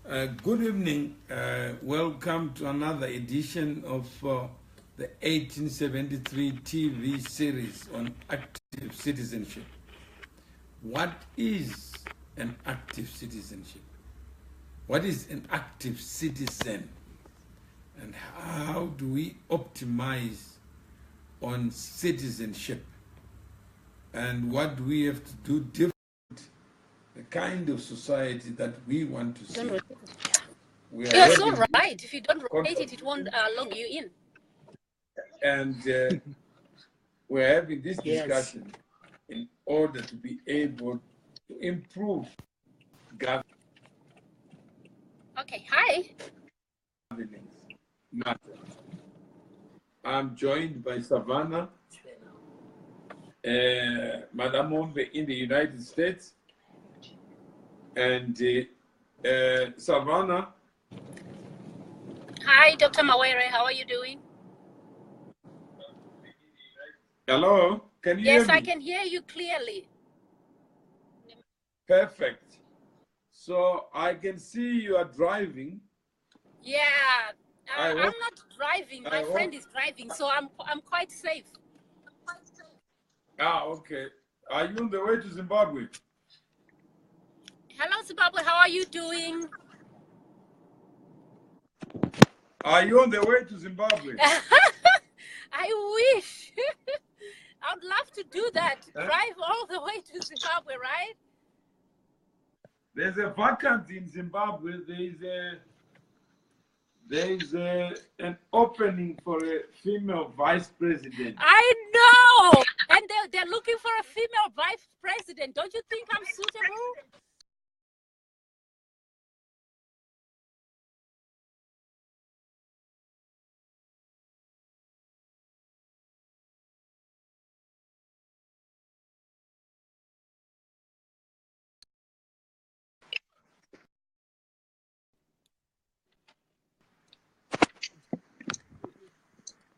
Good evening. Welcome to another edition of the 1873 TV series on active citizenship. What is an active citizenship? What is an active citizen? And how do we optimize on citizenship? And what do we have to do different? The kind of society that we want to see. You're so right. If you don't rotate it, it won't log you in. And we're having this discussion in order to be able to improve governance Okay, hi. matter. I'm joined by Savanna, Madamombe in the United States, and Savanna. Hi, Dr. Mawere. How are you doing? Hello, can you hear Yes, me? I can hear you clearly. Perfect. So I can see you are driving. Yeah, I'm not driving. My friend is driving, so I'm quite safe. Ah, okay. Are you on the way to Zimbabwe? Hello, Zimbabwe. How are you doing? Are you on the way to Zimbabwe? I wish. I would love to do that. Drive all the way to Zimbabwe, right? There's a vacancy in Zimbabwe. There's an opening for a female vice president. I know, and they're looking for a female vice president. Don't you think I'm suitable?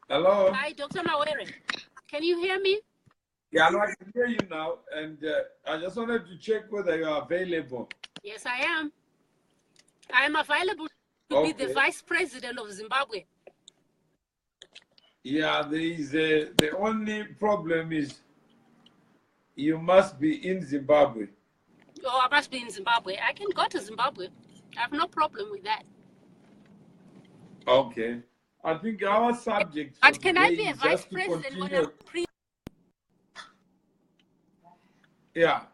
Hello? Hi, Dr. Mawere. Can you hear me? Yeah, I can hear you now. And I just wanted to check whether you are available. Yes, I am. I am available to be the vice president of Zimbabwe. Yeah, the only problem is you must be in Zimbabwe. Oh, I must be in Zimbabwe. I can go to Zimbabwe. I have no problem with that. Okay. I think our subject But can I be a vice president when I'm Yeah.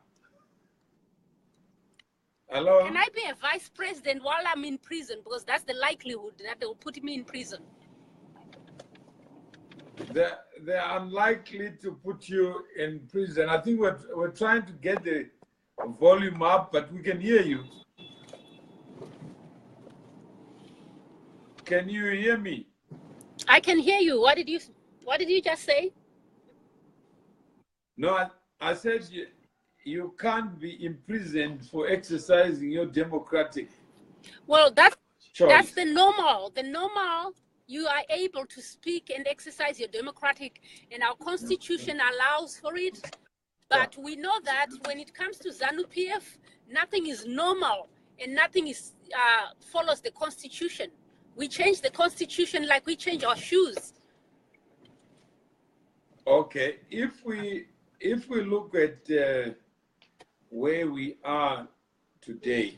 Hello? Can I be a vice president while I'm in prison? Because that's the likelihood that they will put me in prison. They're unlikely to put you in prison. I think we're trying to get the volume up, but we can hear you. Can you hear me? I can hear you. What did you just say? No, I said you can't be imprisoned for exercising your democratic choice. That's the normal. The normal, you are able to speak and exercise your democratic, and our constitution allows for it. But we know that when it comes to ZANU-PF, nothing is normal and nothing is follows the constitution. We change the constitution like we change our shoes. Okay, if we look at where we are today,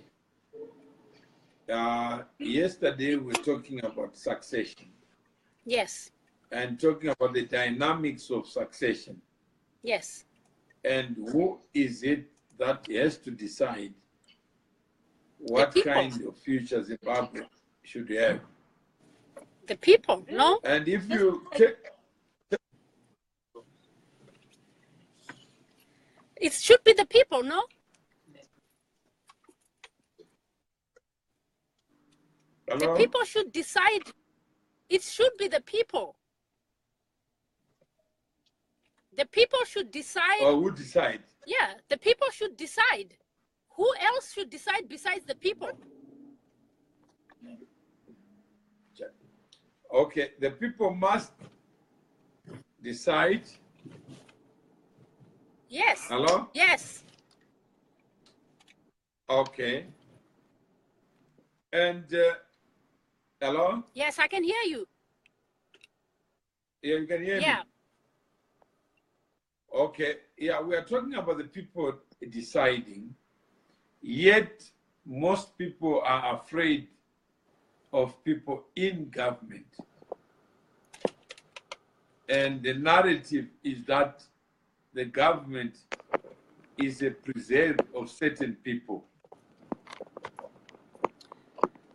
yesterday we were talking about succession. Yes. And talking about the dynamics of succession. Yes. And who is it that has to decide what kind of future Zimbabwe should have? The people, no? And if you it should be the people, no? Hello? The people should decide. It should be the people. The people should decide. Or who decide? Yeah, the people should decide. Who else should decide besides the people? Okay, the people must decide. Yes. Hello? Yes. Okay. And hello? Yes, I can hear you. Yeah, you can hear me? Yeah. Okay. Yeah, we are talking about the people deciding, yet most people are afraid of people in government. And the narrative is that the government is a preserve of certain people.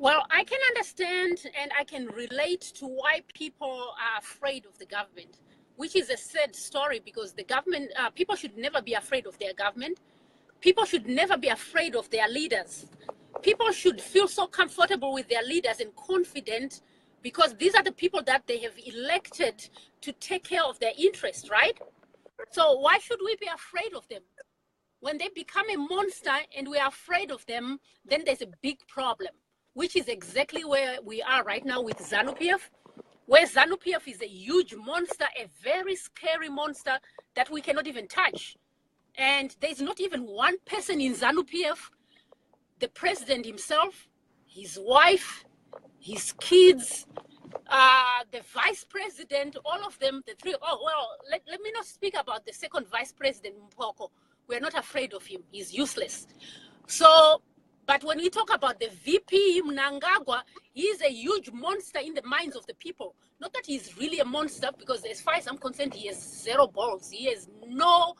Well, I can understand and I can relate to why people are afraid of the government, which is a sad story because the government, people should never be afraid of their government. People should never be afraid of their leaders. People should feel so comfortable with their leaders and confident because these are the people that they have elected to take care of their interests, right? So why should we be afraid of them? When they become a monster and we are afraid of them, then there's a big problem, which is exactly where we are right now with ZANU-PF, where ZANU-PF is a huge monster, a very scary monster that we cannot even touch. And there's not even one person in ZANU-PF, the president himself, his wife, his kids, the vice president, all of them, the three. Oh, well, let me not speak about the second vice president, Mpoko. We're not afraid of him. He's useless. So, but when we talk about the VP, Mnangagwa, he's a huge monster in the minds of the people. Not that he's really a monster, because as far as I'm concerned, he has zero balls. He has no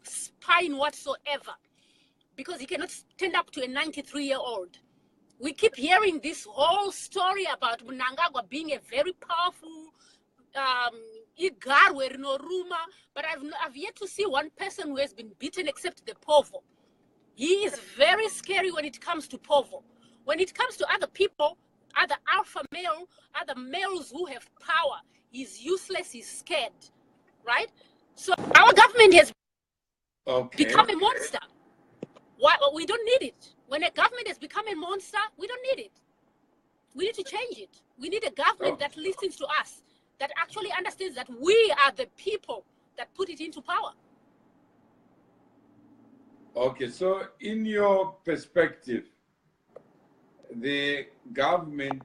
spine whatsoever, because he cannot stand up to a 93-year-old. We keep hearing this whole story about Mnangagwa being a very powerful Igarwe no Ruma, but I've yet to see one person who has been beaten except the Povo. He is very scary when it comes to Povo. When it comes to other people, other alpha male, other males who have power, he's useless, he's scared, right? So our government has become a monster. Why? We don't need it. When a government has become a monster, we don't need it. We need to change it. We need a government that listens to us, that actually understands that we are the people that put it into power. Okay, so in your perspective, the government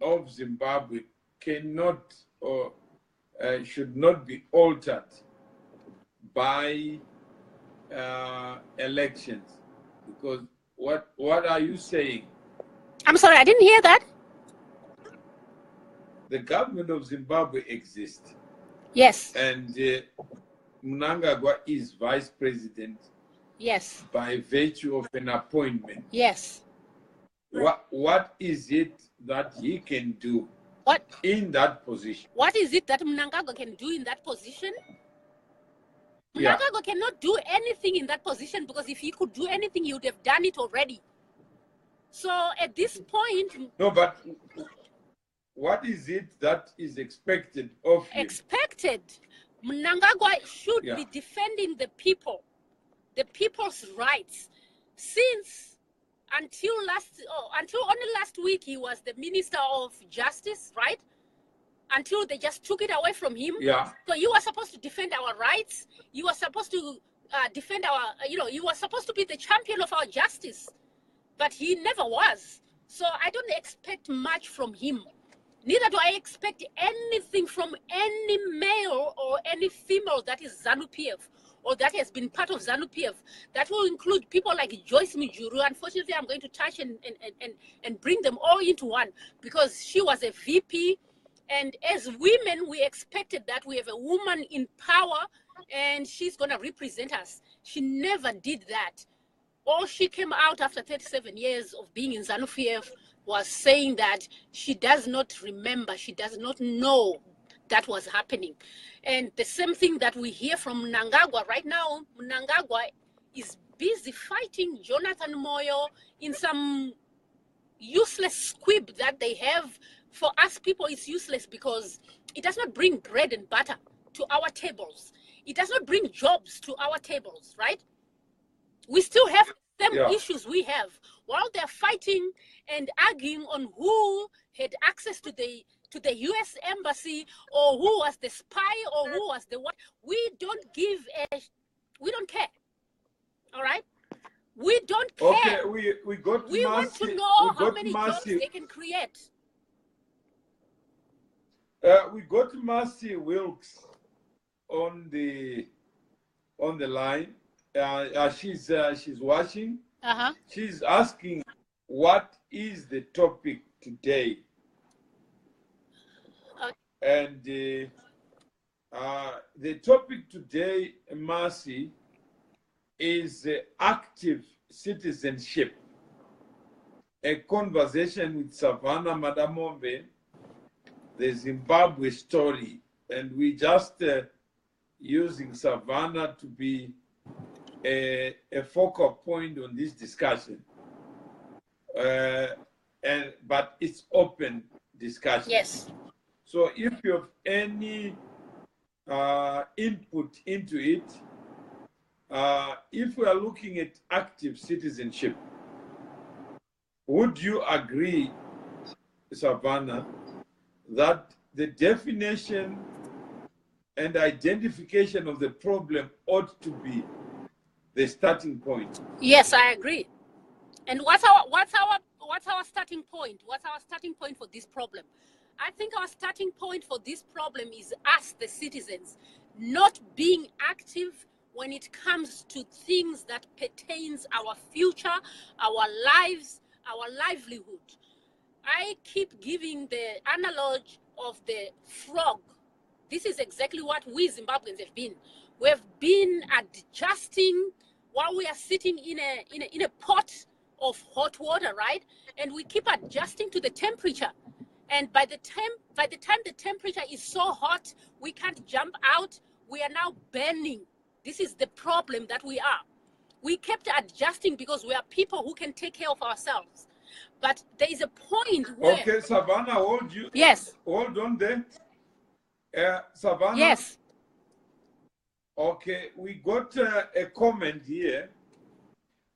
of Zimbabwe cannot or should not be altered by elections, because what are you saying? I'm sorry, I didn't hear that. The government of Zimbabwe exists. Yes. And Mnangagwa is vice president. Yes. By virtue of an appointment. Yes. What is it that he can do in that position? What is it that Mnangagwa can do in that position? Mnangagwa cannot do anything in that position, because if he could do anything, he would have done it already. So at this point... No, but what is it that is expected of him? Expected? Mnangagwa should be defending the people, the people's rights. Since until only last week, he was the Minister of Justice, right? Until they just took it away from him. Yeah. So you were supposed to defend our rights. You were supposed to defend our, you were supposed to be the champion of our justice. But he never was. So I don't expect much from him. Neither do I expect anything from any male or any female that is ZANU-PF or that has been part of ZANU-PF. That will include people like Joyce Mijuru. Unfortunately, I'm going to touch and bring them all into one, because she was a VP. And as women, we expected that we have a woman in power and she's going to represent us. She never did that. All she came out after 37 years of being in ZANU-PF was saying that she does not remember, she does not know that was happening. And the same thing that we hear from Mnangagwa right now. Mnangagwa is busy fighting Jonathan Moyo in some useless squib that they have. For us people, it's useless because it does not bring bread and butter to our tables. It does not bring jobs to our tables, right? We still have the same issues we have. While they're fighting and arguing on who had access to the US embassy, or who was the spy, or who was the what, we don't care. All right? We don't care. Okay, we got We Mercy. want to know how many Mercy. jobs they can create. We got Mercy Wilkes on the line. She's watching. She's asking, what is the topic today? And the topic today, Mercy, is active citizenship. A conversation with Savanna Madamombe, the Zimbabwe story, and we just using Savanna to be a focal point on this discussion. But it's open discussion. Yes. So if you have any input into it, if we are looking at active citizenship, would you agree, Savanna, that the definition and identification of the problem ought to be the starting point? Yes, I agree. And what's our starting point? What's our starting point for this problem? I think our starting point for this problem is us, the citizens, not being active when it comes to things that pertains our future, our lives, our livelihood. I keep giving the analogy of the frog. This is exactly what we Zimbabweans have been. We've been adjusting while we are sitting in a pot of hot water, right? And we keep adjusting to the temperature. And by the time the temperature is so hot, we can't jump out. We are now burning. This is the problem that we are. We kept adjusting because we are people who can take care of ourselves. But there is a point where... Okay, Savanna, hold you. Yes. Hold on there. Savanna? Yes. Okay, we got a comment here.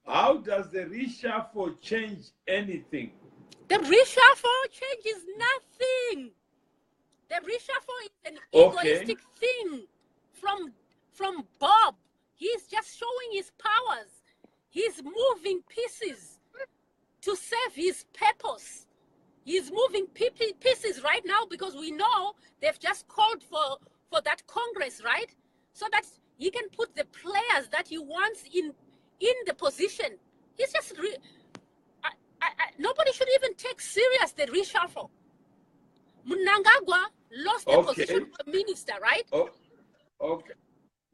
How does the reshuffle change anything? The reshuffle changes nothing. The reshuffle is an egoistic thing from Bob. He's just showing his powers. He's moving pieces to serve his purpose. He's moving pieces right now because we know they've just called for that Congress, right? So that he can put the players that he wants in the position. He's just... nobody should even take serious the reshuffle. Mnangagwa lost the position of minister, right? Oh, okay.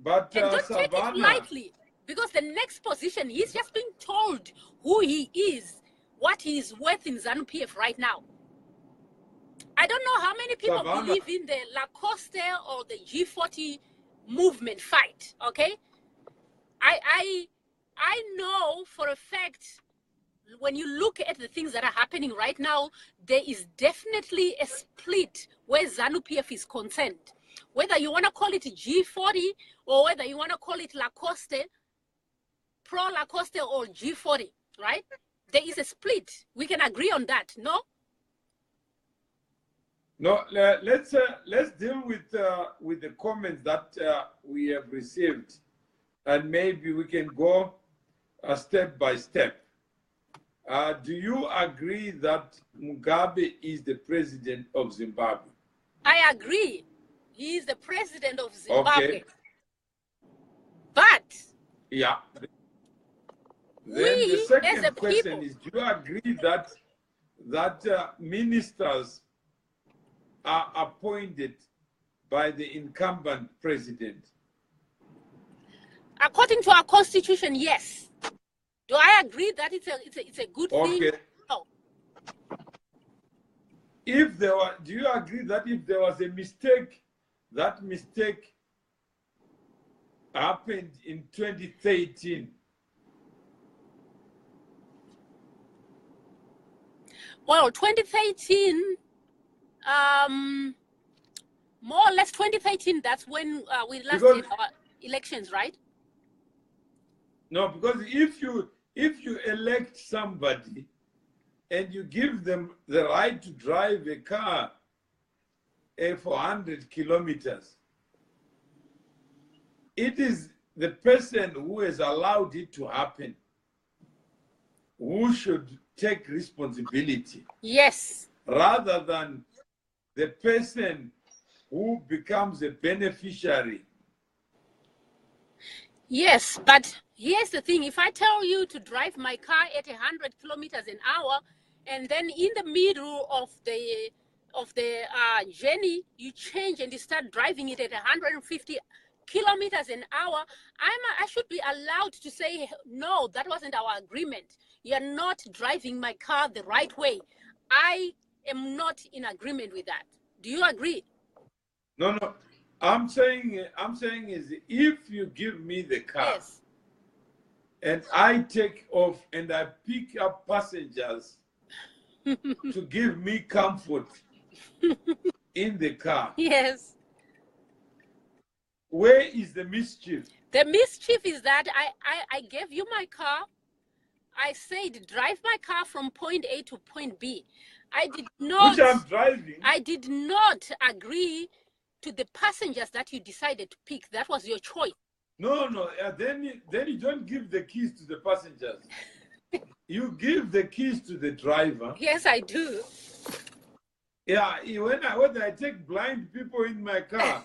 But and don't Savanna, take it lightly, because the next position, he's just being told who he is, what he is worth in ZANU-PF right now. I don't know how many people Savanna, believe in the Lacoste or the G40 movement fight, okay? I know for a fact, when you look at the things that are happening right now, there is definitely a split where ZANU-PF is concerned. Whether you want to call it G40 or whether you want to call it Lacoste, pro-Lacoste or G40, right? There is a split. We can agree on that, no? No, let's deal with the comments that we have received, and maybe we can go step by step. Do you agree that Mugabe is the president of Zimbabwe? I agree. He is the president of Zimbabwe. Okay. But yeah. Then the second question is, do you agree that ministers are appointed by the incumbent president? According to our constitution, yes. Do I agree that it's a good thing? No. If there were, do you agree that if there was a mistake, that mistake happened in 2013? Well, 2013, more or less 2013, that's when we last did our elections, right? No, because if you elect somebody and you give them the right to drive a car for 100 kilometers, it is the person who has allowed it to happen. who should take responsibility Yes. rather than the person who becomes a beneficiary. Yes, but here's the thing. If I tell you to drive my car at 100 kilometers an hour, and then in the middle of the journey, you change and you start driving it at 150 kilometers an hour, I should be allowed to say, no, that wasn't our agreement. You're not driving my car the right way. I am not in agreement with that. Do you agree? No, no. I'm saying is if you give me the car, Yes. and I take off and I pick up passengers to give me comfort in the car, Yes. where is the mischief? The mischief is that I gave you my car. I said, drive my car from point A to point B. I did not. Which I'm driving. I did not agree to the passengers that you decided to pick. That was your choice. No, no. Then you don't give the keys to the passengers. You give the keys to the driver. Yes, I do. Yeah, when I take blind people in my car,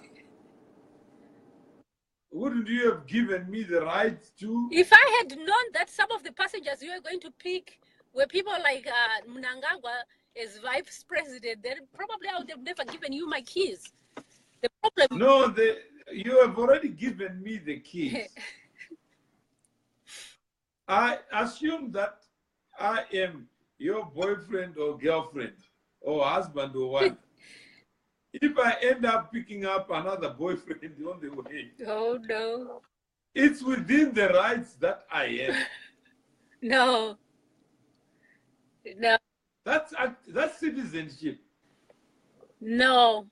wouldn't you have given me the right to? If I had known that some of the passengers you were going to pick were people like Mnangagwa as vice president, then probably I would have never given you my keys. The problem. No, you have already given me the keys. I assume that I am your boyfriend or girlfriend or husband or wife. If I end up picking up another boyfriend on the way, Oh no. it's within the rights that I have. No. No. That's citizenship. No.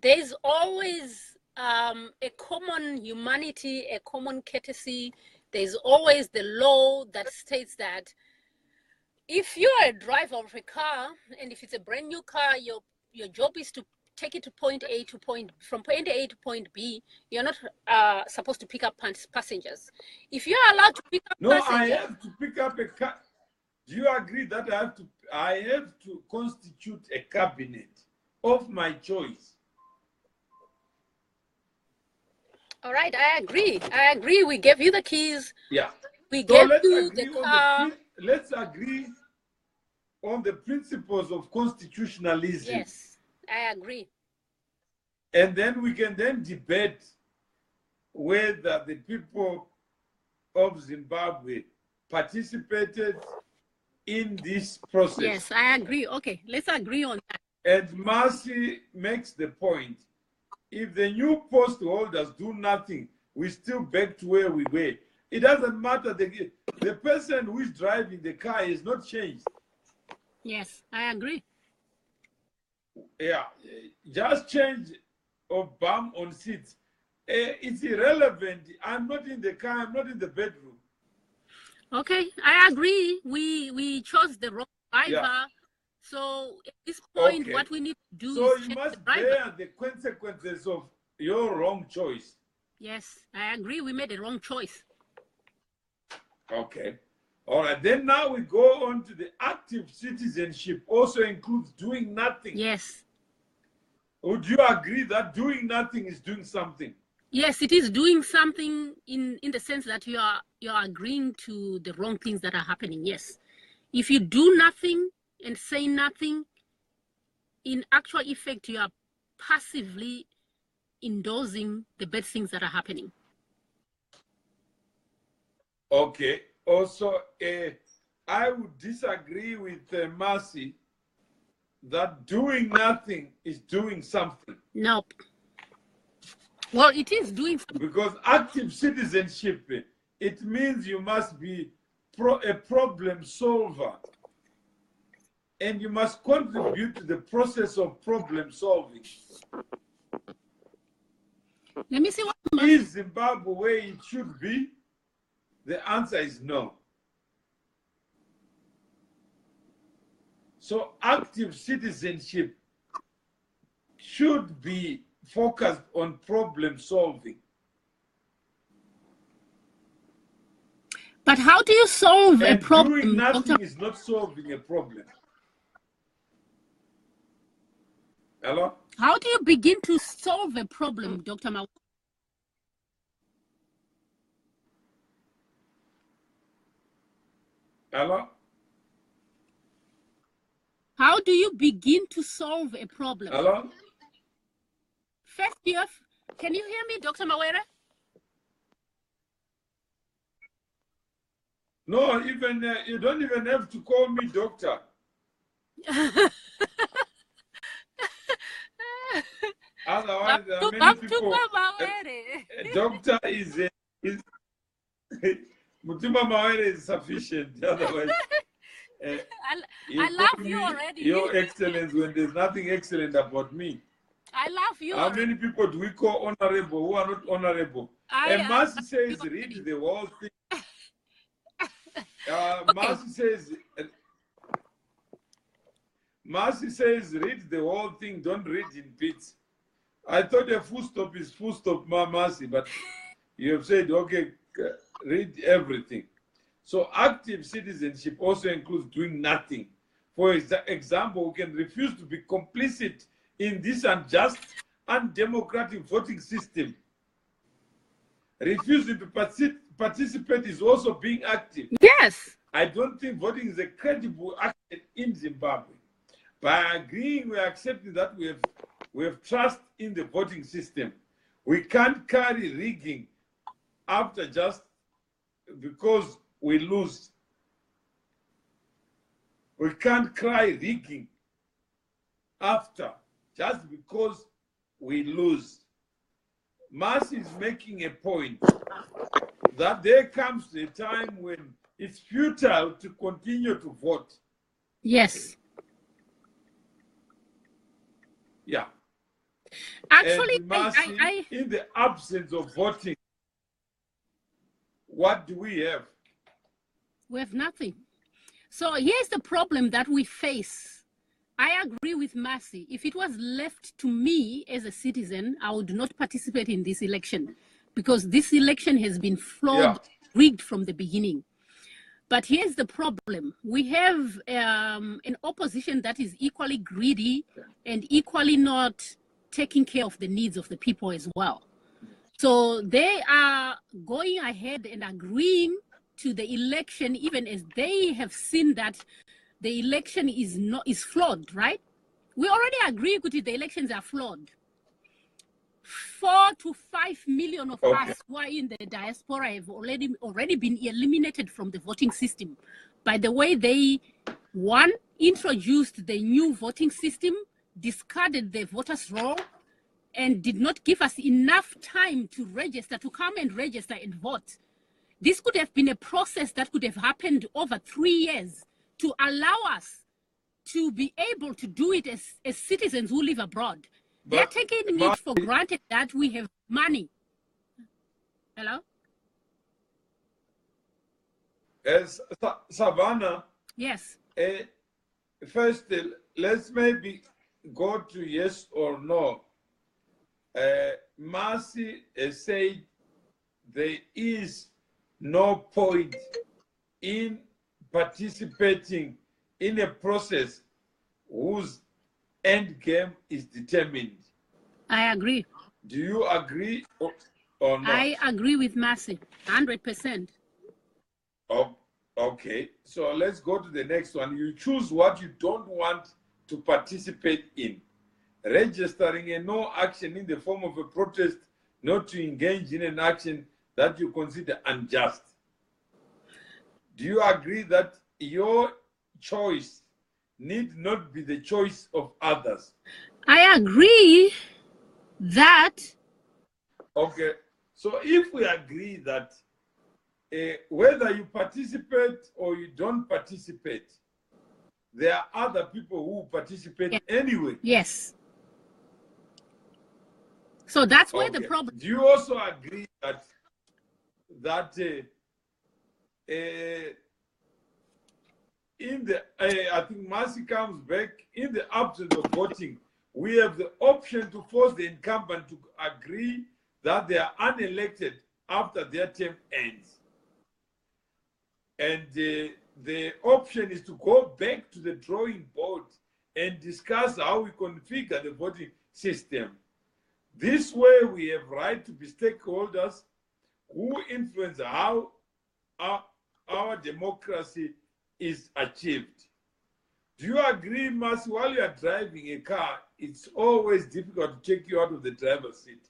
There's always a common humanity, a common courtesy. There's always the law that states that if you're a driver of a car, and if it's a brand new car, your job is to take it to point A to from point A to point B. You're not supposed to pick up passengers. If you're allowed to pick up No, passengers, I have to pick up a car. Do you agree that I have to constitute a cabinet of my choice? all right, I agree. I agree. We gave you the keys. Yeah. We So gave let's you agree the car. let's agree on the principles of constitutionalism. Yes, I agree. And then we can then debate whether the people of Zimbabwe participated in this process. Yes, I agree. Okay, let's agree on that. And Marcy makes the point, if the new post holders do nothing, we still back to where we were. It doesn't matter. The person who is driving the car is not changed. Yes, I agree. Yeah, just change or bum on seats. It's irrelevant. I'm not in the car. I'm not in the bedroom. Okay, I agree. We chose the wrong driver. Yeah. So at this point, Okay. what we need to do So is you check must the driver. bear the consequences of your wrong choice. Yes, I agree. We made a wrong choice. Okay. All right. Then now we go on to the active citizenship. Also includes doing nothing. Yes. Would you agree that doing nothing is doing something? Yes, it is doing something in the sense that you are agreeing to the wrong things that are happening. Yes. If you do nothing and say nothing, in actual effect, you are passively endorsing the bad things that are happening. Okay. Also, I would disagree with Marcy that doing nothing is doing something. Nope. Well, it is doing something. Because active citizenship, it means you must be a problem solver. And you must contribute to the process of problem solving. Let me see what. Is Zimbabwe where it should be? The answer is no. So active citizenship should be focused on problem solving. But how do you solve a And problem, doing nothing Dr. is not solving a problem. Hello? How do you begin to solve a problem, Dr. Mawere? Hello? How do you begin to solve a problem? Hello? First, can you hear me, Dr. Mawere? No, even you don't even have to call me doctor. Otherwise, there are many people. Doctor is Mutima Mawere is sufficient. Otherwise, I love you already. Your Excellence, when there's nothing excellent about me. I love you. How many people do we call honorable who are not honorable? And Mercy says, read the whole thing. Mercy says, read the whole thing, don't read in bits. I thought a full stop is full stop, Mercy, but you have said, okay, read everything. So active citizenship also includes doing nothing. For example, we can refuse to be complicit in this unjust, undemocratic voting system. Refusing to participate is also being active. Yes. I don't think voting is a credible action in Zimbabwe. By agreeing, we are accepting that we have trust in the voting system. We can't carry rigging after just because we lose. We can't cry rigging after just because we lose. Mercy is making a point that there comes a time when it's futile to continue to vote. Yes. Yeah. Actually, Mercy, in the absence of voting, what do we have? We have nothing. So here's the problem that we face. I agree with Mercy. If it was left to me as a citizen, I would not participate in this election because this election has been flawed, rigged from the beginning. But here's the problem. We have an opposition that is equally greedy and equally not taking care of the needs of the people as well. So they are going ahead and agreeing to the election, even as they have seen that the election is flawed, right? We already agree with it, the elections are flawed. 4 to 5 million of us who are in the diaspora have already been eliminated from the voting system. By the way, they, one, introduced the new voting system, discarded the voters' roll, and did not give us enough time to register, to come and register and vote. This could have been a process that could have happened over 3 years to allow us to be able to do it as citizens who live abroad. They're taking it for granted that we have money. Hello? Savanna. Yes. First, let's maybe go to yes or no. Mercy said there is no point in participating in a process whose end game is determined. I agree. Do you agree or not? I agree with Mercy, 100%. Oh, okay, so let's go to the next one. You choose what you don't want to participate in. Registering a no action in the form of a protest, not to engage in an action that you consider unjust. Do you agree that your choice need not be the choice of others? I agree that. Okay, so if we agree that whether you participate or you don't participate, there are other people who participate anyway. Yes. So that's where the problem. Do you also agree that in the I think Mercy comes back, in the absence of voting, we have the option to force the incumbent to agree that they are unelected after their term ends. And the option is to go back to the drawing board and discuss how we configure the voting system. This way, we have right to be stakeholders who influence how our democracy is achieved. Do you agree, Mercy, while you are driving a car, it's always difficult to take you out of the driver's seat?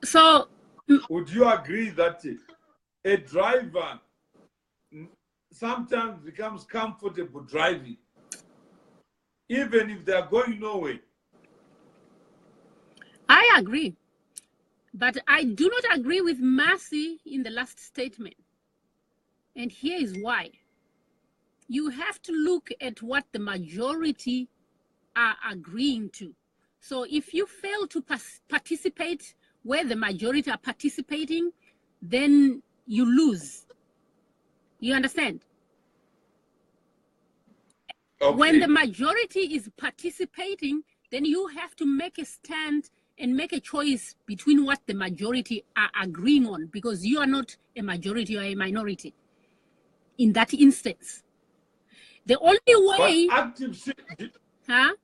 So, would you agree that a driver sometimes becomes comfortable driving, even if they are going nowhere? I agree. But I do not agree with Mercy in the last statement. And here is why. You have to look at what the majority are agreeing to. So if you fail to participate where the majority are participating, then you lose. You understand? Okay. When the majority is participating, then you have to make a stand and make a choice between what the majority are agreeing on, because you are not a majority, you are a minority in that instance. The only way... But active... Huh?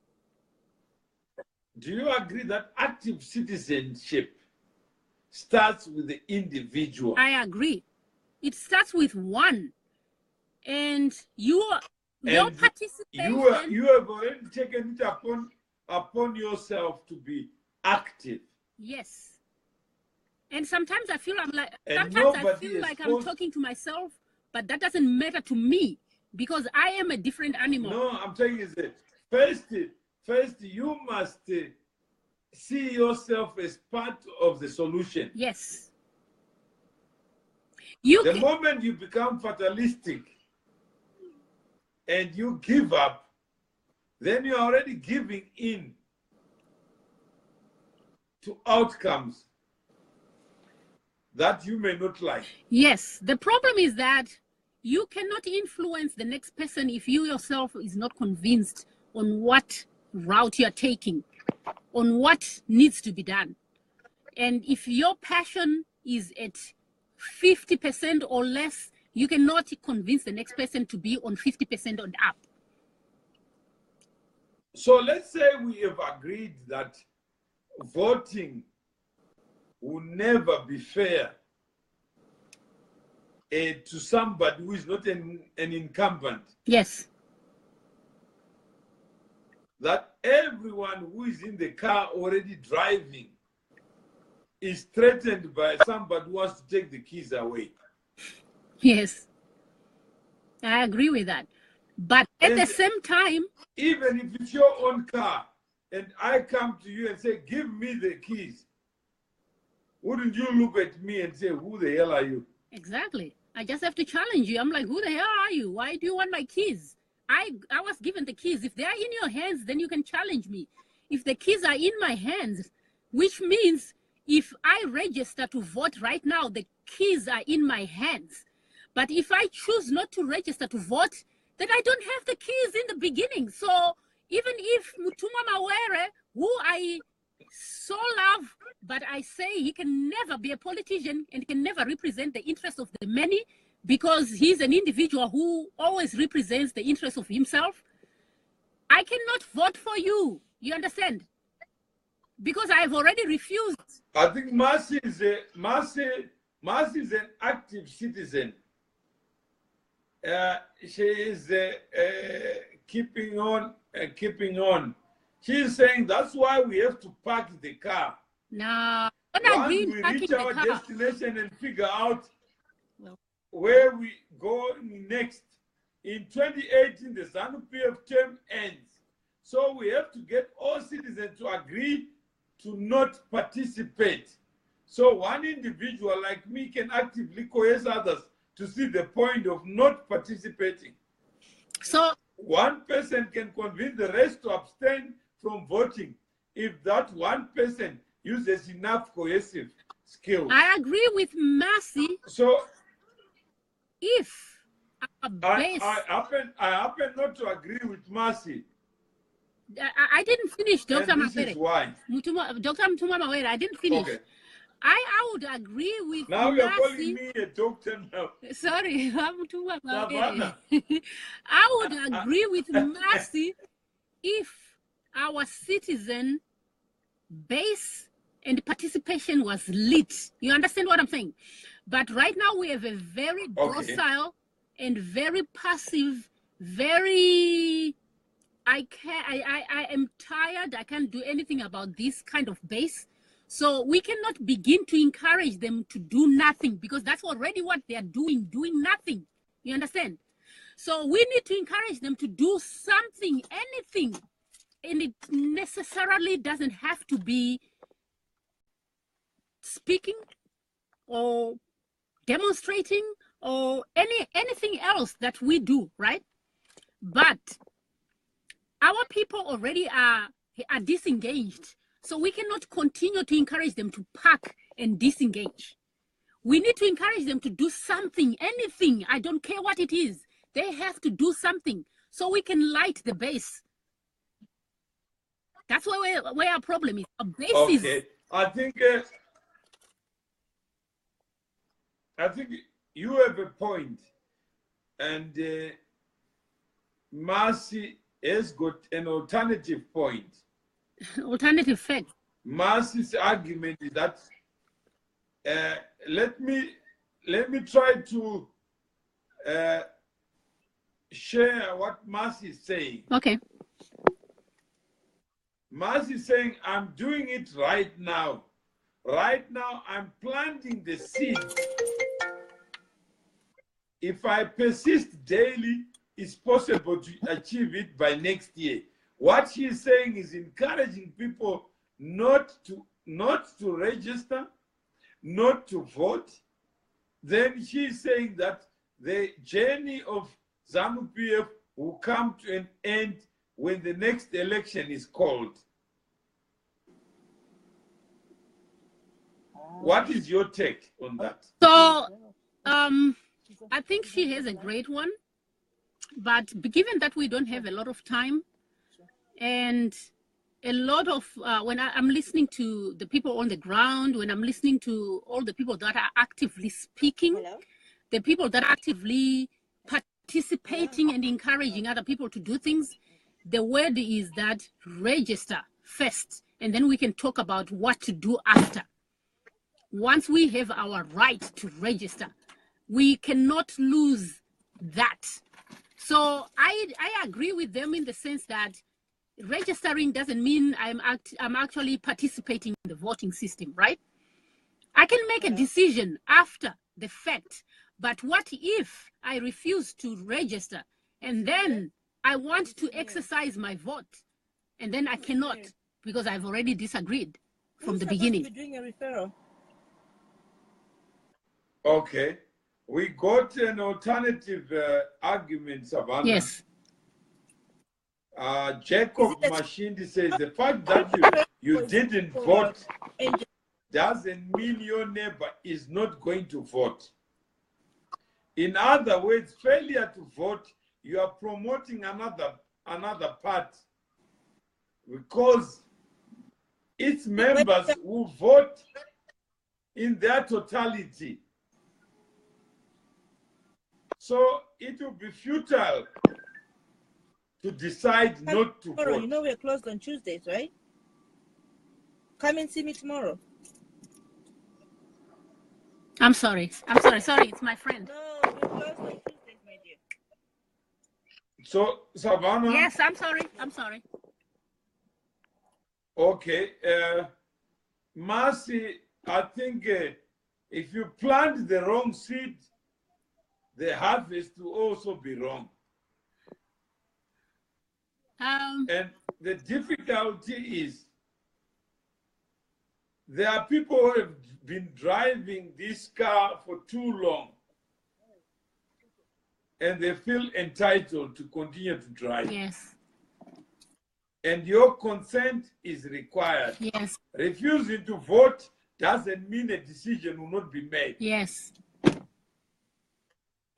Do you agree that active citizenship starts with the individual? I agree. It starts with one. And your participation... You have already taken it upon yourself to be active. Yes. And sometimes I feel I'm talking to myself, but that doesn't matter to me because I am a different animal. No, I'm saying is that first you must see yourself as part of the solution. Yes. The moment you become fatalistic and you give up, then you're already giving in to outcomes that you may not like. Yes, the problem is that you cannot influence the next person if you yourself is not convinced on what route you're taking, on what needs to be done. And if your passion is at 50% or less, you cannot convince the next person to be on 50% and up. So let's say we have agreed that voting will never be fair to somebody who is not an incumbent. Yes. That everyone who is in the car already driving is threatened by somebody who wants to take the keys away. Yes. I agree with that. But at the same time... Even if it's your own car, and I come to you and say, give me the keys, wouldn't you look at me and say, who the hell are you? Exactly. I just have to challenge you. I'm like, who the hell are you? Why do you want my keys? I was given the keys. If they are in your hands, then you can challenge me. If the keys are in my hands, which means if I register to vote right now, the keys are in my hands. But if I choose not to register to vote, then I don't have the keys in the beginning. So even if Mutuma Mawere, who I so love, but I say he can never be a politician and can never represent the interests of the many because he's an individual who always represents the interests of himself, I cannot vote for you. You understand? Because I've already refused. I think Mercy is an active citizen. She is keeping on. She's saying that's why we have to park the car. No, once we reach our destination and figure out where we go next. In 2018, the ZANU-PF term ends. So we have to get all citizens to agree to not participate. So one individual like me can actively coerce others to see the point of not participating. So one person can convince the rest to abstain from voting if that one person uses enough coercive skills. I agree with Mercy. So if I happen not to agree with Mercy. I didn't finish, Dr. This is why. Dr. Mutuma Mawere, I didn't finish. Okay. I would agree with Now you're calling Mercy. me a doctor now. Sorry, I'm too about Savanna. it. I would agree with Mercy if our citizen base and participation was lit. You understand what I'm saying? But right now we have a very docile and very passive, very I am tired. I can't do anything about this kind of base. So we cannot begin to encourage them to do nothing, because that's already what they are doing nothing. You understand? So we need to encourage them to do something, anything. And it necessarily doesn't have to be speaking or demonstrating or anything else that we do, right? But our people already are disengaged. So we cannot continue to encourage them to pack and disengage. We need to encourage them to do something, anything. I don't care what it is. They have to do something so we can light the base. That's where our problem is. Our base is... I think you have a point, and Mercy has got an alternative point. Alternative fact. Mercy's argument is that let me try to share what Mercy is saying. Okay. Mercy is saying, I'm doing it right now. Right now, I'm planting the seed. If I persist daily, it's possible to achieve it by next year. What she's saying is encouraging people not to register, not to vote. Then she's saying that the journey of ZANU-PF will come to an end when the next election is called. What is your take on that? So, I think she has a great one, but given that we don't have a lot of time, and a lot of, when I'm listening to the people on the ground, when I'm listening to all the people that are actively speaking, the people that are actively participating and encouraging other people to do things, the word is that register first, and then we can talk about what to do after. Once we have our right to register, we cannot lose that. So I agree with them in the sense that registering doesn't mean I'm actually participating in the voting system, right? I can make a decision after the fact, but what if I refuse to register and then I want to exercise my vote and then I cannot because I've already disagreed from the beginning? We're doing a referral. Okay, we got an alternative argument, Savanna. Yes. Jacob Mashindi says the fact that you didn't vote doesn't mean your neighbor is not going to vote. In other words, failure to vote, you are promoting another party because its members will vote in their totality. So it will be futile to decide not to vote. You know we're closed on Tuesdays, right? Come and see me tomorrow. I'm sorry, it's my friend. No, we're closed on Tuesdays, my dear. So, Savanna? Yes, I'm sorry. Okay. Mercy, I think if you plant the wrong seed, the harvest will also be wrong. And the difficulty is there are people who have been driving this car for too long and they feel entitled to continue to drive. Yes. And your consent is required. Yes. Refusing to vote doesn't mean a decision will not be made. Yes.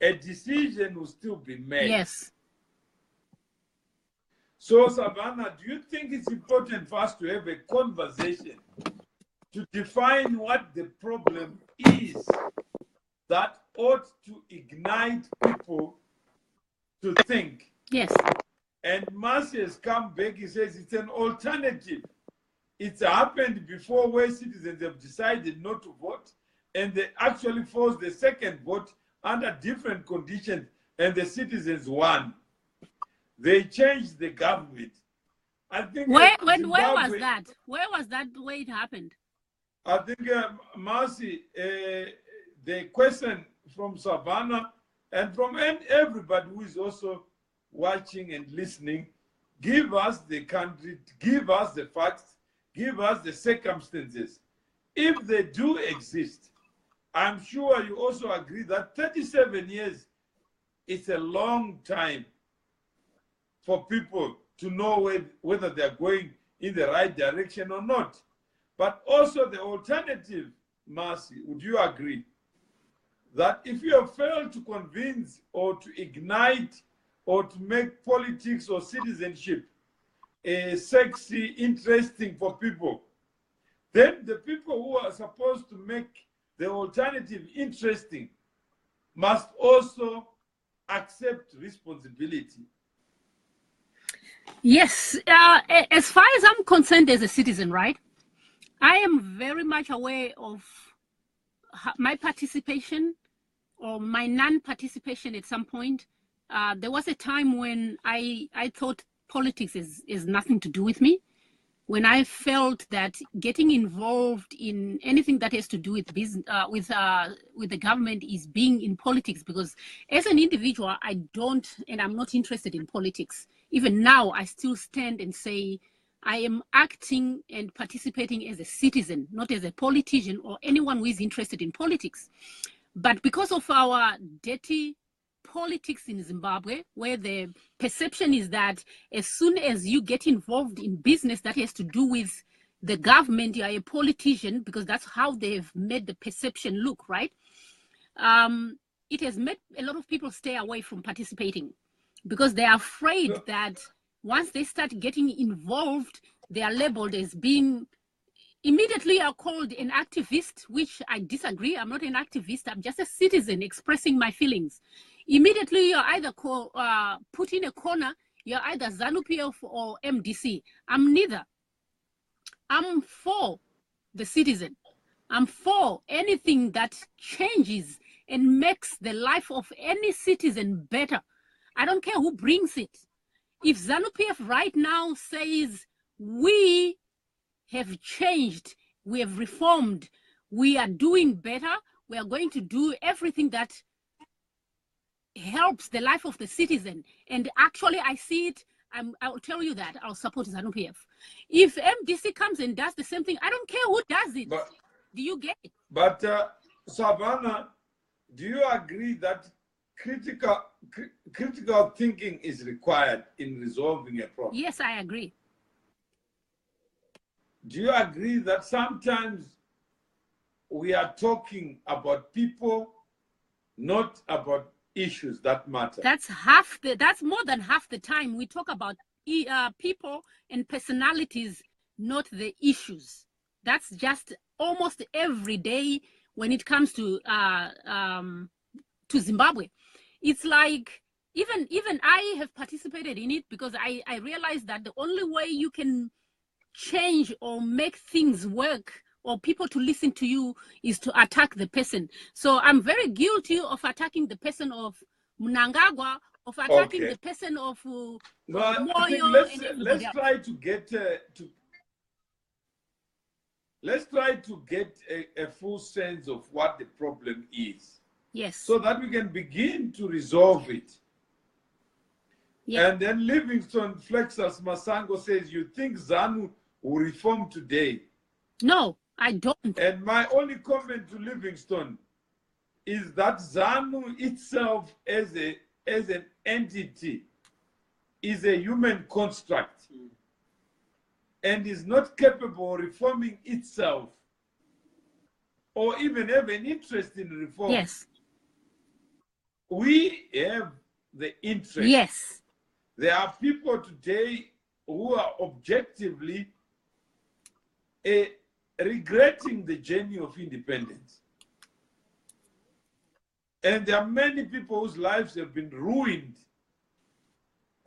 A decision will still be made. Yes. So, Savanna, do you think it's important for us to have a conversation to define what the problem is that ought to ignite people to think. Yes. And Mercy has come back, he says it's an alternative. It's happened before where citizens have decided not to vote, and they actually forced the second vote under different conditions, and the citizens won. They changed the government. I think Where Zimbabwe, was that? Where was that the way it happened? I think Mercy, the question from Savanna and from everybody who is also watching and listening, give us the country, give us the facts, give us the circumstances. If they do exist, I'm sure you also agree that 37 years is a long time for people to know whether they're going in the right direction or not. But also the alternative, Mercy, would you agree that if you have failed to convince or to ignite or to make politics or citizenship sexy, interesting for people, then the people who are supposed to make the alternative interesting must also accept responsibility. Yes, as far as I'm concerned as a citizen, right, I am very much aware of my participation or my non-participation at some point. There was a time when I thought politics is nothing to do with me, when I felt that getting involved in anything that has to do with business, with the government, is being in politics, because as an individual, I don't, and I'm not interested in politics. Even now, I still stand and say, I am acting and participating as a citizen, not as a politician or anyone who is interested in politics. But because of our dirty politics in Zimbabwe, where the perception is that as soon as you get involved in business that has to do with the government, you are a politician, because that's how they've made the perception look, right? It has made a lot of people stay away from participating, because they are afraid that once they start getting involved, they are labeled as being, immediately are called an activist, which I disagree. I'm not an activist. I'm just a citizen expressing my feelings. Immediately, you're either put in a corner. You're either ZANU-PF or MDC. I'm neither. I'm for the citizen. I'm for anything that changes and makes the life of any citizen better. I don't care who brings it. If ZANU-PF right now says, we have changed, we have reformed, we are doing better, we are going to do everything that helps the life of the citizen, and actually I see it, I'll tell you that I'll support ZANU-PF. If MDC comes and does the same thing, I don't care who does it. But, do you get it? But Savanna, do you agree that critical thinking is required in resolving a problem? Yes, I agree. Do you agree that sometimes we are talking about people, not about issues that matter? That's more than half the time we talk about people and personalities, not the issues. That's just almost every day when it comes to Zimbabwe. It's like, even I have participated in it, because I realized that the only way you can change or make things work or people to listen to you is to attack the person. So I'm very guilty of attacking the person of Mnangagwa, of attacking the person of Moyo. Let's try to get let's try to get a full sense of what the problem is. Yes. So that we can begin to resolve it. Yeah. And then Livingston Flexus Masango says, you think ZANU will reform today? No, I don't. And my only comment to Livingston is that ZANU itself as an entity is a human construct and is not capable of reforming itself or even have an interest in reform. Yes. We have the interest. Yes. There are people today who are objectively regretting the journey of independence. And there are many people whose lives have been ruined,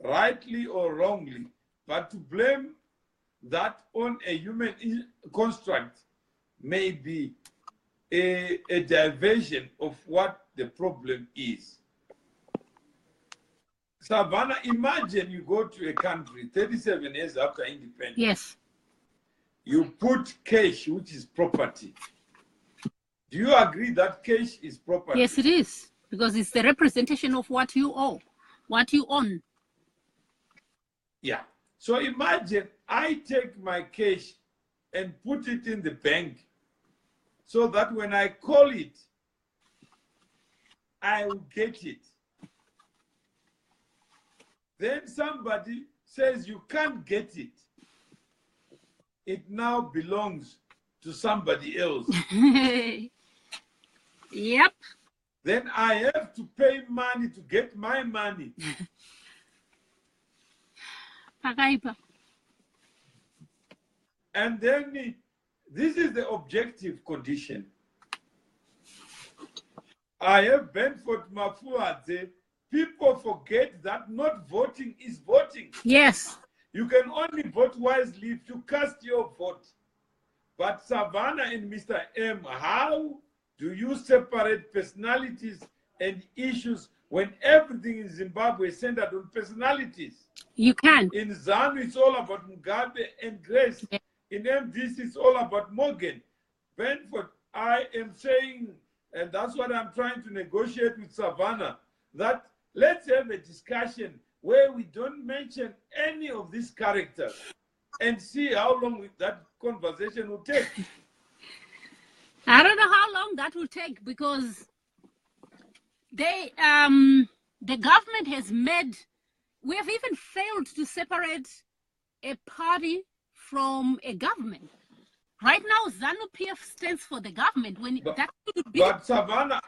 rightly or wrongly. But to blame that on a human construct may be a diversion of what the problem is. Savanna, imagine you go to a country 37 years after independence. Yes. You put cash, which is property. Do you agree that cash is property? Yes, it is. Because it's the representation of what you owe, what you own. Yeah. So imagine I take my cash and put it in the bank so that when I call it, I will get it. Then somebody says you can't get it. It now belongs to somebody else. Yep. Then I have to pay money to get my money. And then this is the objective condition. I have Benford Mafuadze. People forget that not voting is voting. Yes. You can only vote wisely if you cast your vote. But Savanna and Mr. M, how do you separate personalities and issues when everything in Zimbabwe is centered on personalities? You can. In ZANU, it's all about Mugabe and Grace. Yeah. In MDC, it's all about Morgan. Benford, I am saying, and that's what I'm trying to negotiate with Savanna, that let's have a discussion where we don't mention any of these characters and see how long that conversation will take. I don't know how long that will take because they, the government has made, we have even failed to separate a party from a government. Right now, ZANU-PF stands for the government. That could be. But Savanna,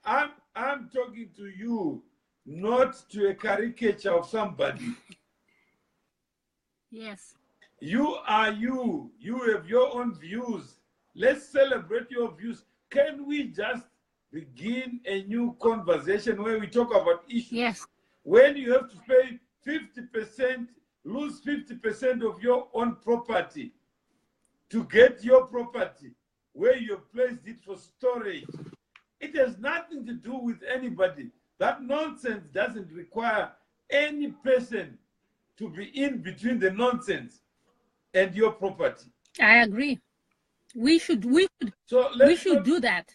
I'm talking to you, not to a caricature of somebody. Yes. You are you. You have your own views. Let's celebrate your views. Can we just begin a new conversation where we talk about issues? Yes. When you have to pay 50%, lose 50% of your own property to get your property where you have placed it for storage. It has nothing to do with anybody. That nonsense doesn't require any person to be in between the nonsense and your property. I agree. We should do that.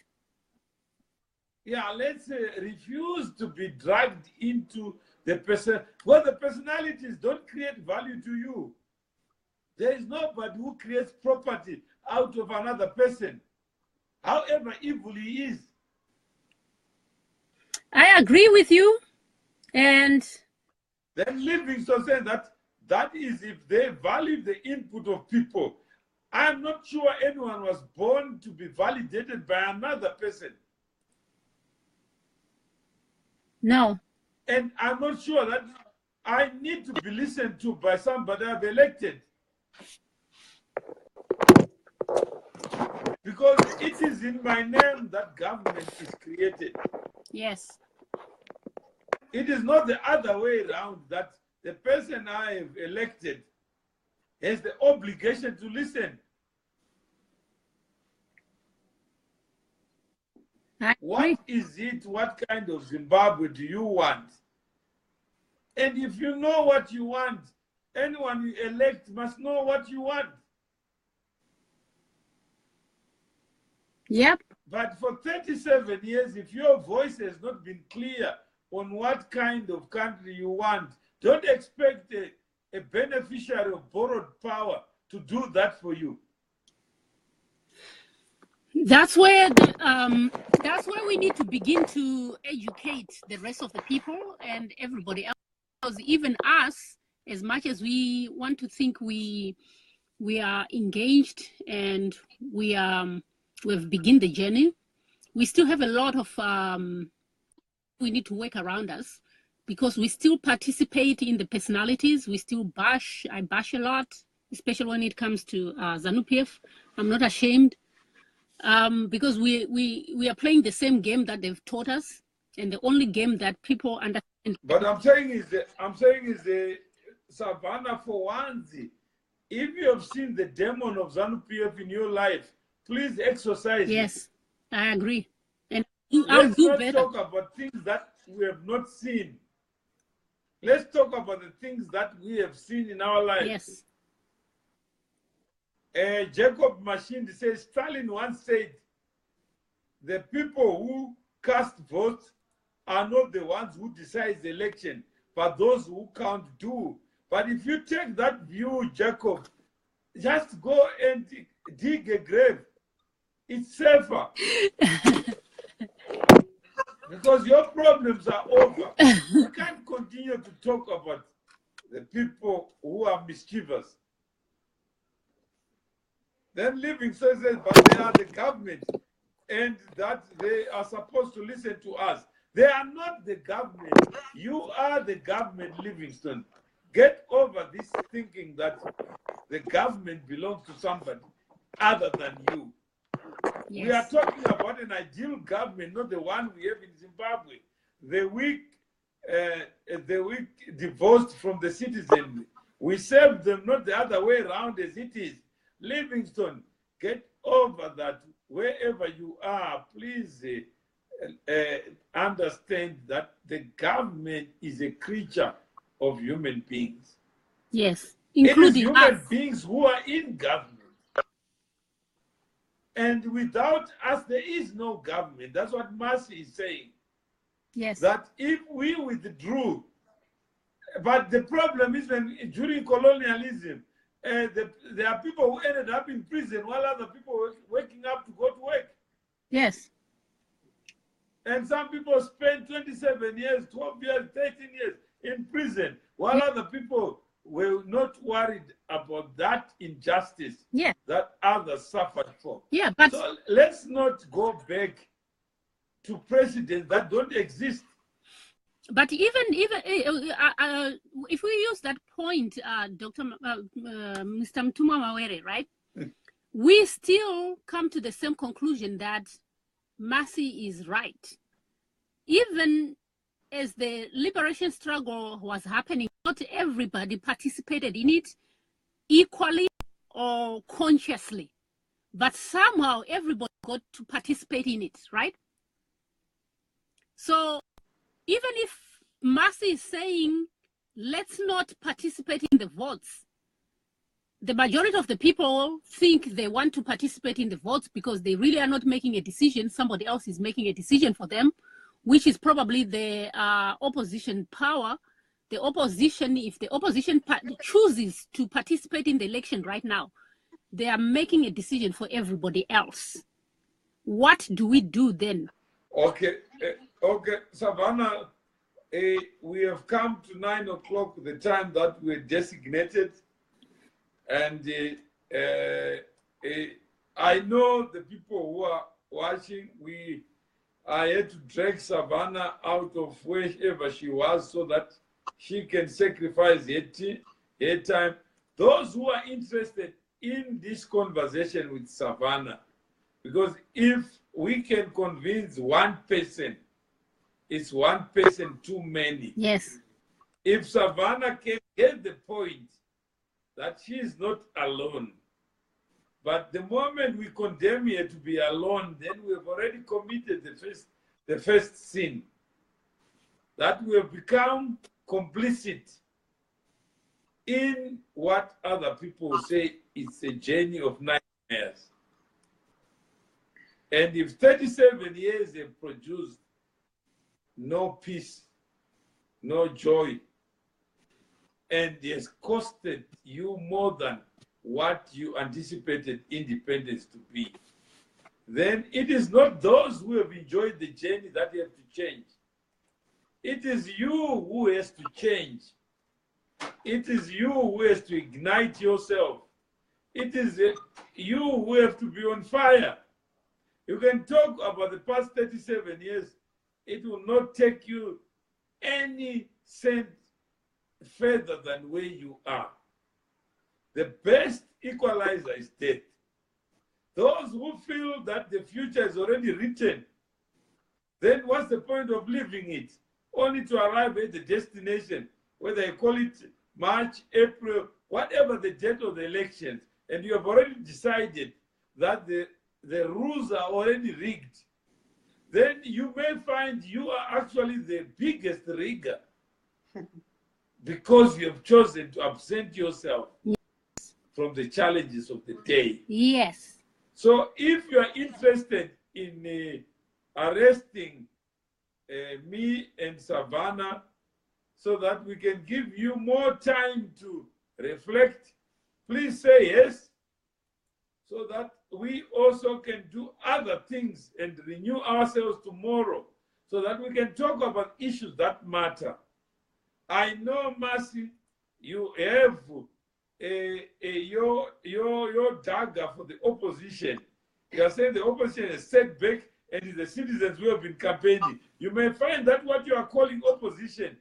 Yeah, let's refuse to be dragged into the person. Well, the personalities don't create value to you. There is nobody who creates property out of another person, however evil he is. I agree with you. And then Livingstone said that is if they value the input of people. I'm not sure anyone was born to be validated by another person. No. And I'm not sure that I need to be listened to by somebody I've elected. Because it is in my name that government is created. Yes. It is not the other way around, that the person I have elected has the obligation to listen. What is it? What kind of Zimbabwe do you want? And if you know what you want, anyone you elect must know what you want. Yep. But for 37 years, if your voice has not been clear on what kind of country you want, don't expect a beneficiary of borrowed power to do that for you. That's where we need to begin to educate the rest of the people and everybody else. Because even us, as much as we want to think we are engaged and we've begun the journey, we still have a lot of we need to work around us, because we still participate in the personalities. We still bash. I bash a lot. especially when it comes to ZANU-PF. I'm not ashamed because we are playing the same game that they've taught us, and the only game that people understand. But I'm saying is the Savanna, for once, if you have seen the demon of ZANU-PF in your life, please exercise it. Yes, I agree. And I'll Let's do not better. talk about things that we have not seen. Let's talk about the things that we have seen in our lives. Yes. Jacob Machine says, Stalin once said, the people who cast votes are not the ones who decide the election, but those who count do. But if you take that view, Jacob, just go and dig a grave. It's safer. Because your problems are over. You can't continue to talk about the people who are mischievous. Then Livingstone says, but they are the government, and that they are supposed to listen to us. They are not the government. You are the government, Livingstone. Get over this thinking that the government belongs to somebody other than you. Yes. We are talking about an ideal government, not the one we have in Zimbabwe. The weak divorced from the citizen. We serve them, not the other way around as it is. Livingstone, get over that. Wherever you are, please understand that the government is a creature of human beings. Yes, including it is human us. beings who are in government. And without us, there is no government. That's what Mercy is saying. Yes. That if we withdrew, but the problem is when during colonialism, there are people who ended up in prison while other people were waking up to go to work. Yes. And some people spend 27 years, 12 years, 13 years in prison, while other people were not worried about that injustice that others suffered for. Yeah, but so let's not go back to precedents that don't exist. But even if we use that point, Mr. Mtuma Mawere, right? We still come to the same conclusion that Mercy is right. Even as the liberation struggle was happening, not everybody participated in it equally or consciously, but somehow everybody got to participate in it, right? So even if Mercy is saying, let's not participate in the votes, the majority of the people think they want to participate in the votes because they really are not making a decision. Somebody else is making a decision for them, which is probably the opposition power. The opposition, if the opposition chooses to participate in the election right now, they are making a decision for everybody else. What do we do then? Okay, Savanna, we have come to 9 o'clock, the time that we're designated. And I know the people who are watching, I had to drag Savanna out of wherever she was so that she can sacrifice her time. Those who are interested in this conversation with Savanna, because if we can convince one person, it's one person too many. Yes. If Savanna can get the point that she is not alone, but the moment we condemn her to be alone, then we have already committed the first sin, that we have become complicit in what other people say it's a journey of nightmares. And if 37 years have produced no peace, no joy, and it has costed you more than what you anticipated independence to be, then it is not those who have enjoyed the journey that have to change. It is you who has to change. It is you who has to ignite yourself. It is you who have to be on fire. You can talk about the past 37 years. It will not take you any cent further than where you are. the best equalizer is death. Those who feel that the future is already written, then what's the point of living it? Only to arrive at the destination, whether you call it March, April, whatever the date of the elections, and you have already decided that the rules are already rigged, then you may find you are actually the biggest rigger because you have chosen to absent yourself from the challenges of the day. Yes. So if you are interested in arresting me and Savanna so that we can give you more time to reflect, please say yes, so that we also can do other things and renew ourselves tomorrow so that we can talk about issues that matter. I know, Mercy, you have your dagger for the opposition. You are saying the opposition is set back and it's the citizens who have been campaigning. You may find that what you are calling opposition,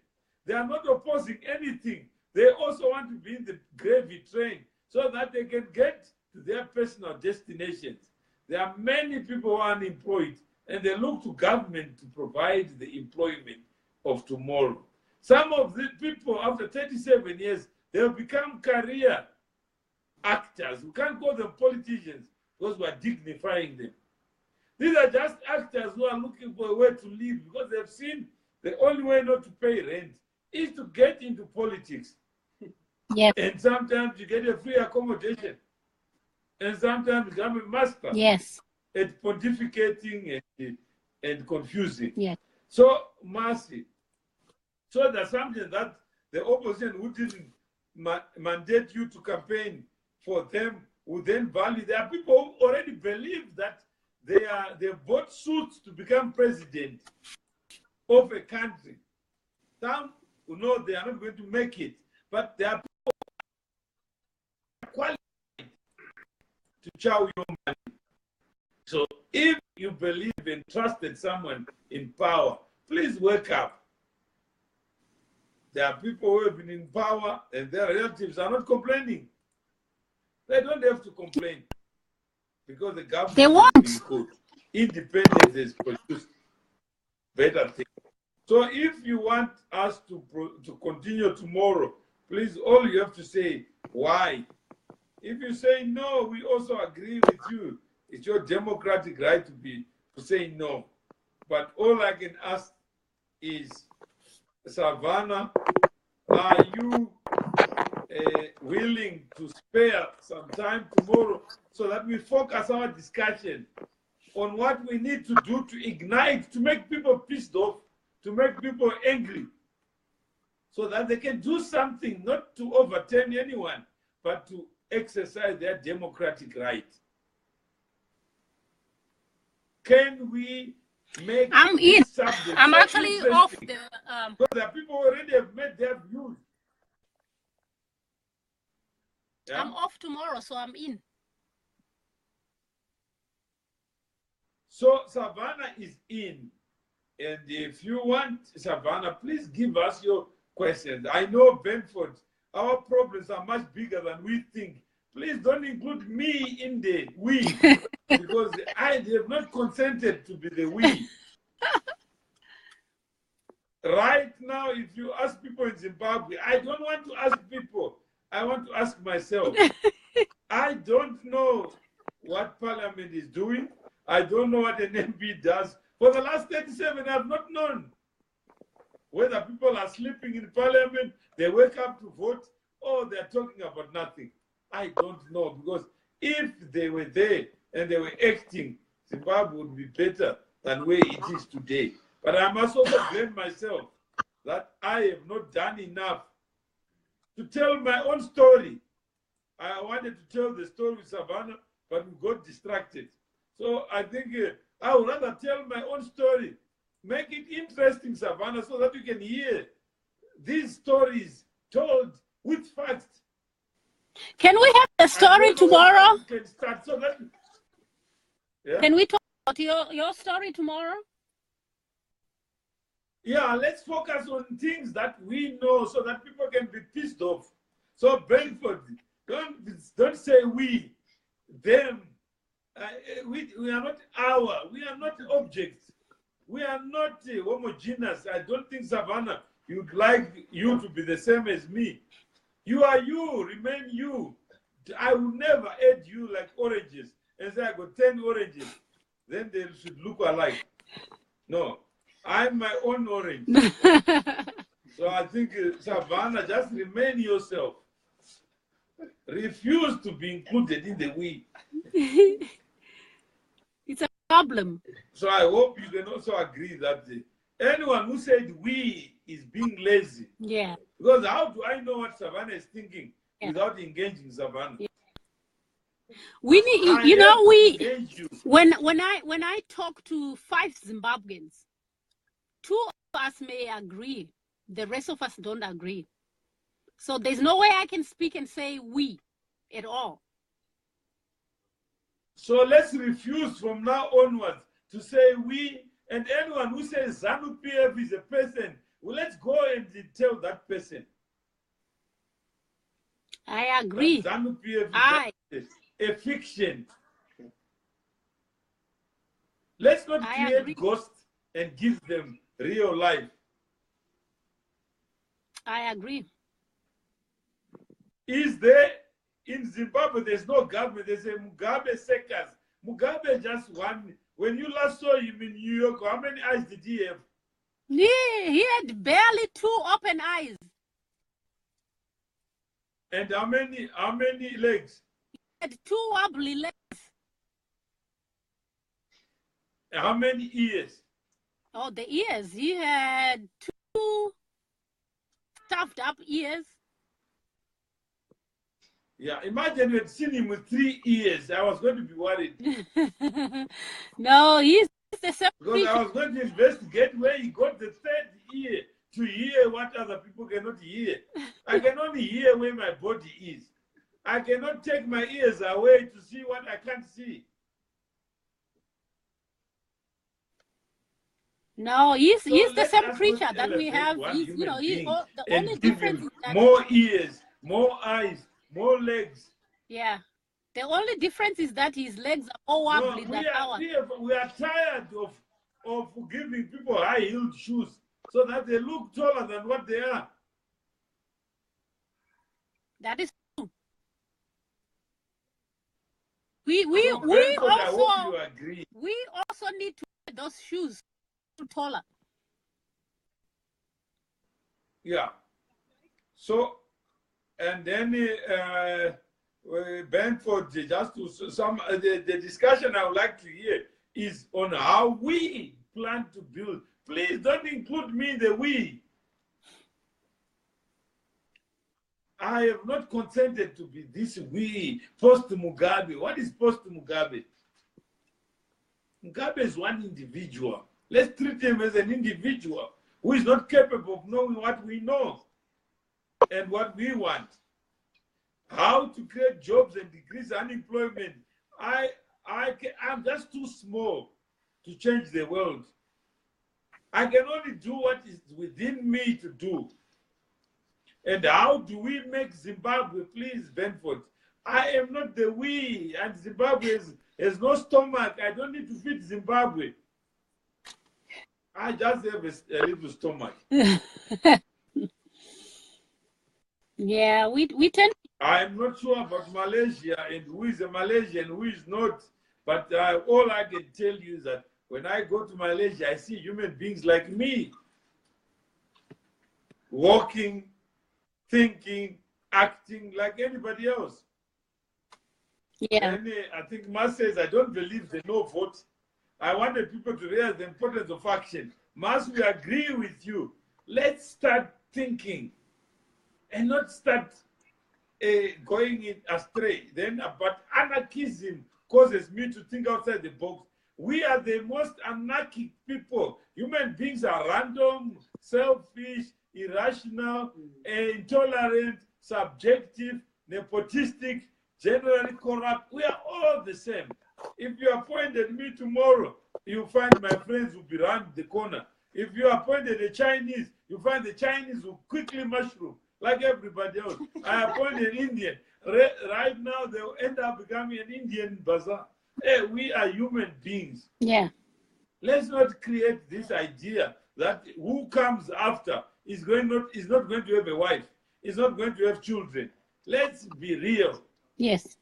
they are not opposing anything. They also want to be in the gravy train so that they can get to their personal destinations. There are many people who are unemployed and they look to government to provide the employment of tomorrow. Some of the people after 37 years, they have become career actors. We can't call them politicians because we are dignifying them. These are just actors who are looking for a way to live because they've seen the only way not to pay rent is to get into politics. Yes. And sometimes you get a free accommodation. And sometimes become a master Yes. at pontificating and confusing. Yes. So, Mercy, so that's something that the opposition who didn't mandate you to campaign for them would then value. There are people who already believe that they bought suits to become president of a country. Some who know they are not going to make it, but there are people qualified to chow your money. So if you believe and trusted someone in power, please wake up. There are people who have been in power and their relatives are not complaining. They don't have to complain because the government They won't. is good. Independence has produced better things. So if you want us to continue tomorrow, please, all you have to say, why? If you say no, we also agree with you. It's your democratic right to say no. But all I can ask is, Savanna, are you willing to spare some time tomorrow so that we focus our discussion on what we need to do to ignite, to make people pissed off, to make people angry, so that they can do something, not to overturn anyone, but to exercise their democratic right? Can we make I'm in. subject I'm so actually off interesting? the Because there are people who already have made their views. Yeah? I'm off tomorrow, so I'm in. So Savanna is in. And if you want, Savanna, please give us your questions. I know, Benford, our problems are much bigger than we think. Please don't include me in the we, because I have not consented to be the we. Right now, if you ask people in Zimbabwe, I don't want to ask people. I want to ask myself. I don't know what Parliament is doing. I don't know what an MP does. For the last 37, I have not known whether people are sleeping in Parliament, they wake up to vote, or they're talking about nothing. I don't know, because if they were there and they were acting, Zimbabwe would be better than where it is today. But I must also blame myself that I have not done enough to tell my own story. I wanted to tell the story with Savanna, but we got distracted. So I think I would rather tell my own story. Make it interesting, Savanna, so that you can hear these stories told with facts. Can we have the story tomorrow? Can start so that, yeah? Can we talk about your story tomorrow? Yeah, let's focus on things that we know so that people can be pissed off. So Benford, Don't say we, them. We are not we are not objects. We are not homogeneous. I don't think, Savanna, you'd like you to be the same as me. You are you, remain you. I will never add you like oranges and say I got 10 oranges. Then they should look alike. No, I'm my own orange. So I think, Savanna, just remain yourself. Refuse to be included in the we. It's a problem. So I hope you can also agree that anyone who said we is being lazy. Yeah. Because how do I know what Savanna is thinking without engaging Savanna? Yeah. We need, you know, when I talk to 5 Zimbabweans, 2 of us may agree, the rest of us don't agree. So there's no way I can speak and say we at all. So let's refuse from now onwards to say we, and anyone who says ZANU-PF is a person, well, let's go and tell that person. I agree. ZANU-PF is a fiction. Let's not create ghosts and give them real life. I agree. Is there, in Zimbabwe, there's no government. There's a Mugabe circus. Mugabe just won. When you last saw him in New York, how many eyes did he have? He had barely 2 open eyes. And how many legs? He had 2 wobbly legs. How many ears? Oh, the ears. He had 2 stuffed up ears. Yeah, imagine you had seen him with 3 ears. I was going to be worried. No, he's the same. Because I was going to investigate where he got the 3rd ear to hear what other people cannot hear. I can only hear where my body is. I cannot take my ears away to see what I can't see. No, he's the same creature that we have. He's, you know, the only difference is that more ears, more eyes, more legs. Yeah. The only difference is that his legs are more wobbly than ours. We are tired of giving people high-heeled shoes so that they look taller than what they are. That is true. We also need to wear those shoes taller. Yeah. So, and then Benford, just to the discussion I would like to hear is on how we plan to build. Please don't include me in the we. I have not consented to be this we post-Mugabe. What is post-Mugabe? Mugabe is one individual. Let's treat him as an individual who is not capable of knowing what we know and what we want. How to create jobs and decrease unemployment. I'm just too small to change the world. I can only do what is within me to do. And how do we make Zimbabwe, please, Benford? I am not the we, and Zimbabwe has no stomach. I don't need to feed Zimbabwe. I just have a little stomach. Yeah, we tend. I'm not sure about Malaysia and who is a Malaysian, who is not. But all I can tell you is that when I go to Malaysia, I see human beings like me, walking, thinking, acting like anybody else. Yeah. And I think Mas says, I don't believe the no vote. I wanted people to realize the importance of action. Mas, we agree with you. Let's start thinking and not start going in astray. Then, but anarchism causes me to think outside the box. We are the most anarchic people. Human beings are random, selfish, irrational, intolerant, subjective, nepotistic, generally corrupt. We are all the same. If you appointed me tomorrow, you find my friends will be around the corner. If you appointed a Chinese, you find the Chinese will quickly mushroom. like everybody else. I appoint an Indian. Right now, they'll end up becoming an Indian bazaar. Hey, we are human beings. Yeah. Let's not create this idea that who comes after is not going to have a wife, is not going to have children. Let's be real. Yes.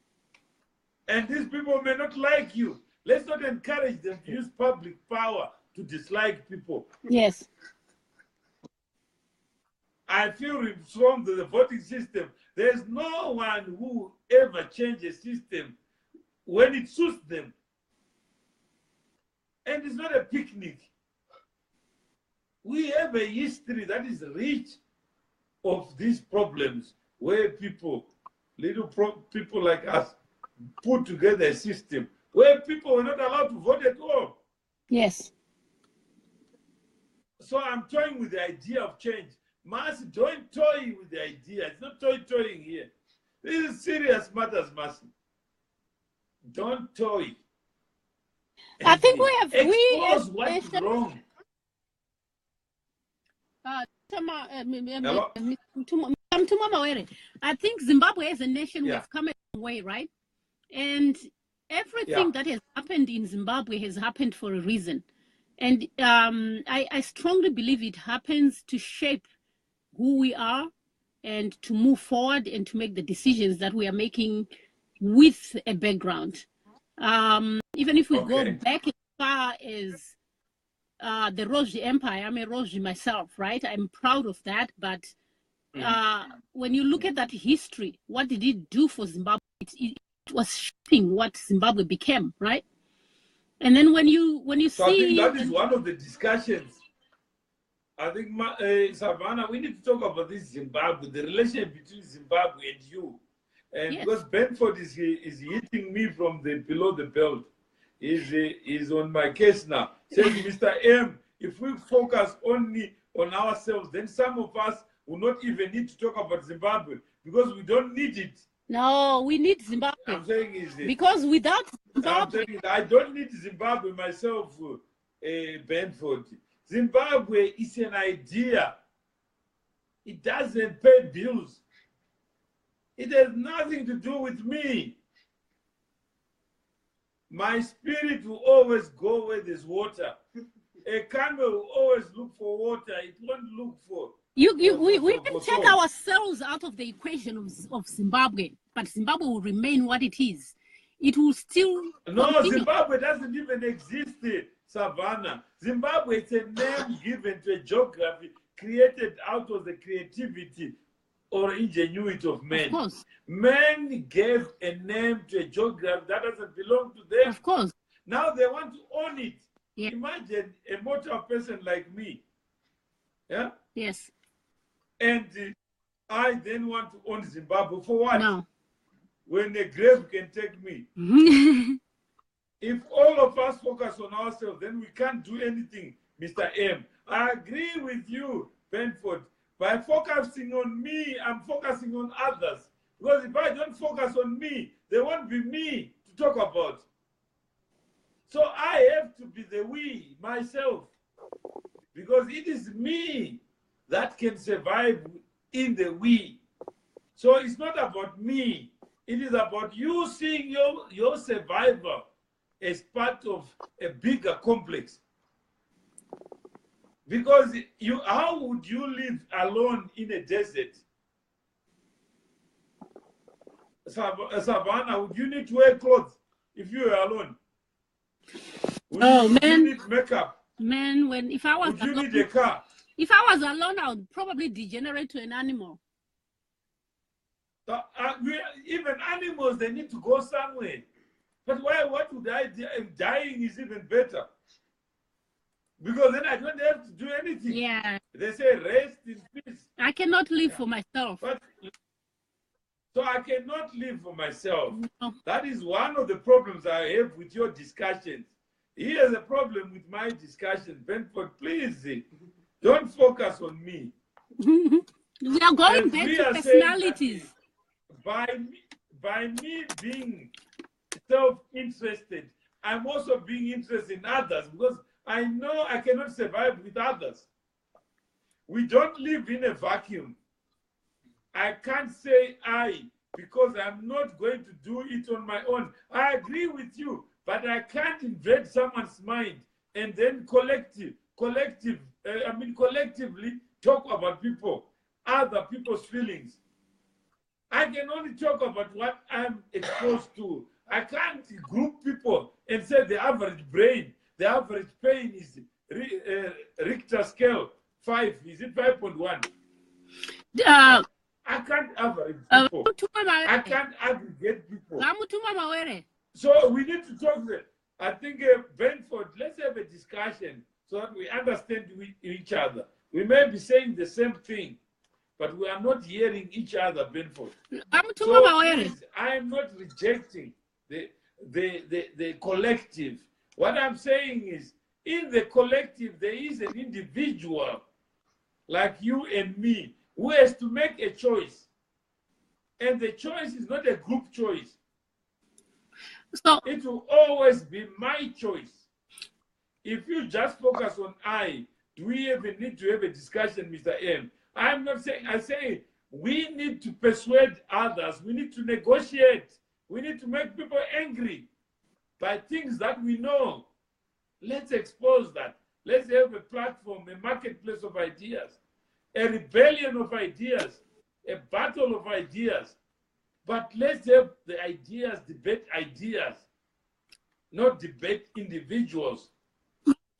And these people may not like you. Let's not encourage them to use public power to dislike people. Yes. I feel from the voting system, there's no one who ever changes a system when it suits them. And it's not a picnic. We have a history that is rich of these problems where people like us, put together a system where people were not allowed to vote at all. Yes. So I'm toying with the idea of change. Mercy, don't toy with the idea. It's not toying here. This is serious matters, Mercy. Don't toy. I think we have expose what's wrong. I think Zimbabwe as a nation, we've come a long way, right? And everything that has happened in Zimbabwe has happened for a reason. And I strongly believe it happens to shape who we are and to move forward and to make the decisions that we are making with a background. Even if we go back as far as the Roji Empire, I'm a Roji myself, right? I'm proud of that. But when you look at that history, what did it do for Zimbabwe? It was shaping what Zimbabwe became, right? And then when you so see, I think that is one of the discussions. I think, Savanna, we need to talk about this Zimbabwe, the relation between Zimbabwe and you. And because Benford is hitting me from below the belt, is on my case now. Says, Mr. M, if we focus only on ourselves, then some of us will not even need to talk about Zimbabwe because we don't need it. No, we need Zimbabwe. I'm saying is because without Zimbabwe, I don't need Zimbabwe myself, Benford. Zimbabwe is an idea. It doesn't pay bills. It has nothing to do with me. My spirit will always go where there's water. A camel will always look for water. It won't look for. We can take ourselves out of the equation of Zimbabwe, but Zimbabwe will remain what it is. It will still. No, continue. Zimbabwe doesn't even exist, Savanna. Zimbabwe is a name given to a geography created out of the creativity or ingenuity of men. Of course. Men gave a name to a geography that doesn't belong to them. Of course. Now they want to own it. Yeah. Imagine a mortal person like me. Yeah? Yes. And I then want to own Zimbabwe for what? No. When the grave can take me. If all of us focus on ourselves, then we can't do anything, Mr. M. I agree with you, Benford. By focusing on me, I'm focusing on others. Because if I don't focus on me, there won't be me to talk about. So I have to be the we, myself. Because it is me that can survive in the we. So it's not about me. It is about you seeing your survival as part of a bigger complex. Because how would you live alone in a desert? Savanna, would you need to wear clothes if you were alone? Would you need makeup? Man, if I was would you alone, need a car? If I was alone, I would probably degenerate to an animal. Even animals, they need to go somewhere. But what would I do? Dying is even better. Because then I don't have to do anything. Yeah. They say rest in peace. I cannot live for myself. So I cannot live for myself. No. That is one of the problems I have with your discussions. Here's a problem with my discussion. Benford, please, don't focus on me. We are going back to personalities. By me being self-interested, I'm also being interested in others because I know I cannot survive with others. We don't live in a vacuum. I can't say I because I'm not going to do it on my own. I agree with you, but I can't invade someone's mind and then collectively talk about other people's feelings. I can only talk about what I'm exposed to. I can't group people and say the average brain, the average pain is Richter scale 5. Is it 5.1? I can't average people. I can't aggregate people. So we need to talk there. I think, Benford, let's have a discussion so that we understand each other. We may be saying the same thing, but we are not hearing each other, Benford. So please, I am not rejecting the collective. What I'm saying is, in the collective, there is an individual like you and me who has to make a choice. And the choice is not a group choice. So it will always be my choice. If you just focus on I, do we even need to have a discussion, Mr. M? I'm not saying, I say we need to persuade others. We need to negotiate. We need to make people angry by things that we know. Let's expose that. Let's have a platform, a marketplace of ideas, a rebellion of ideas, a battle of ideas. But let's have the ideas, debate ideas, not debate individuals.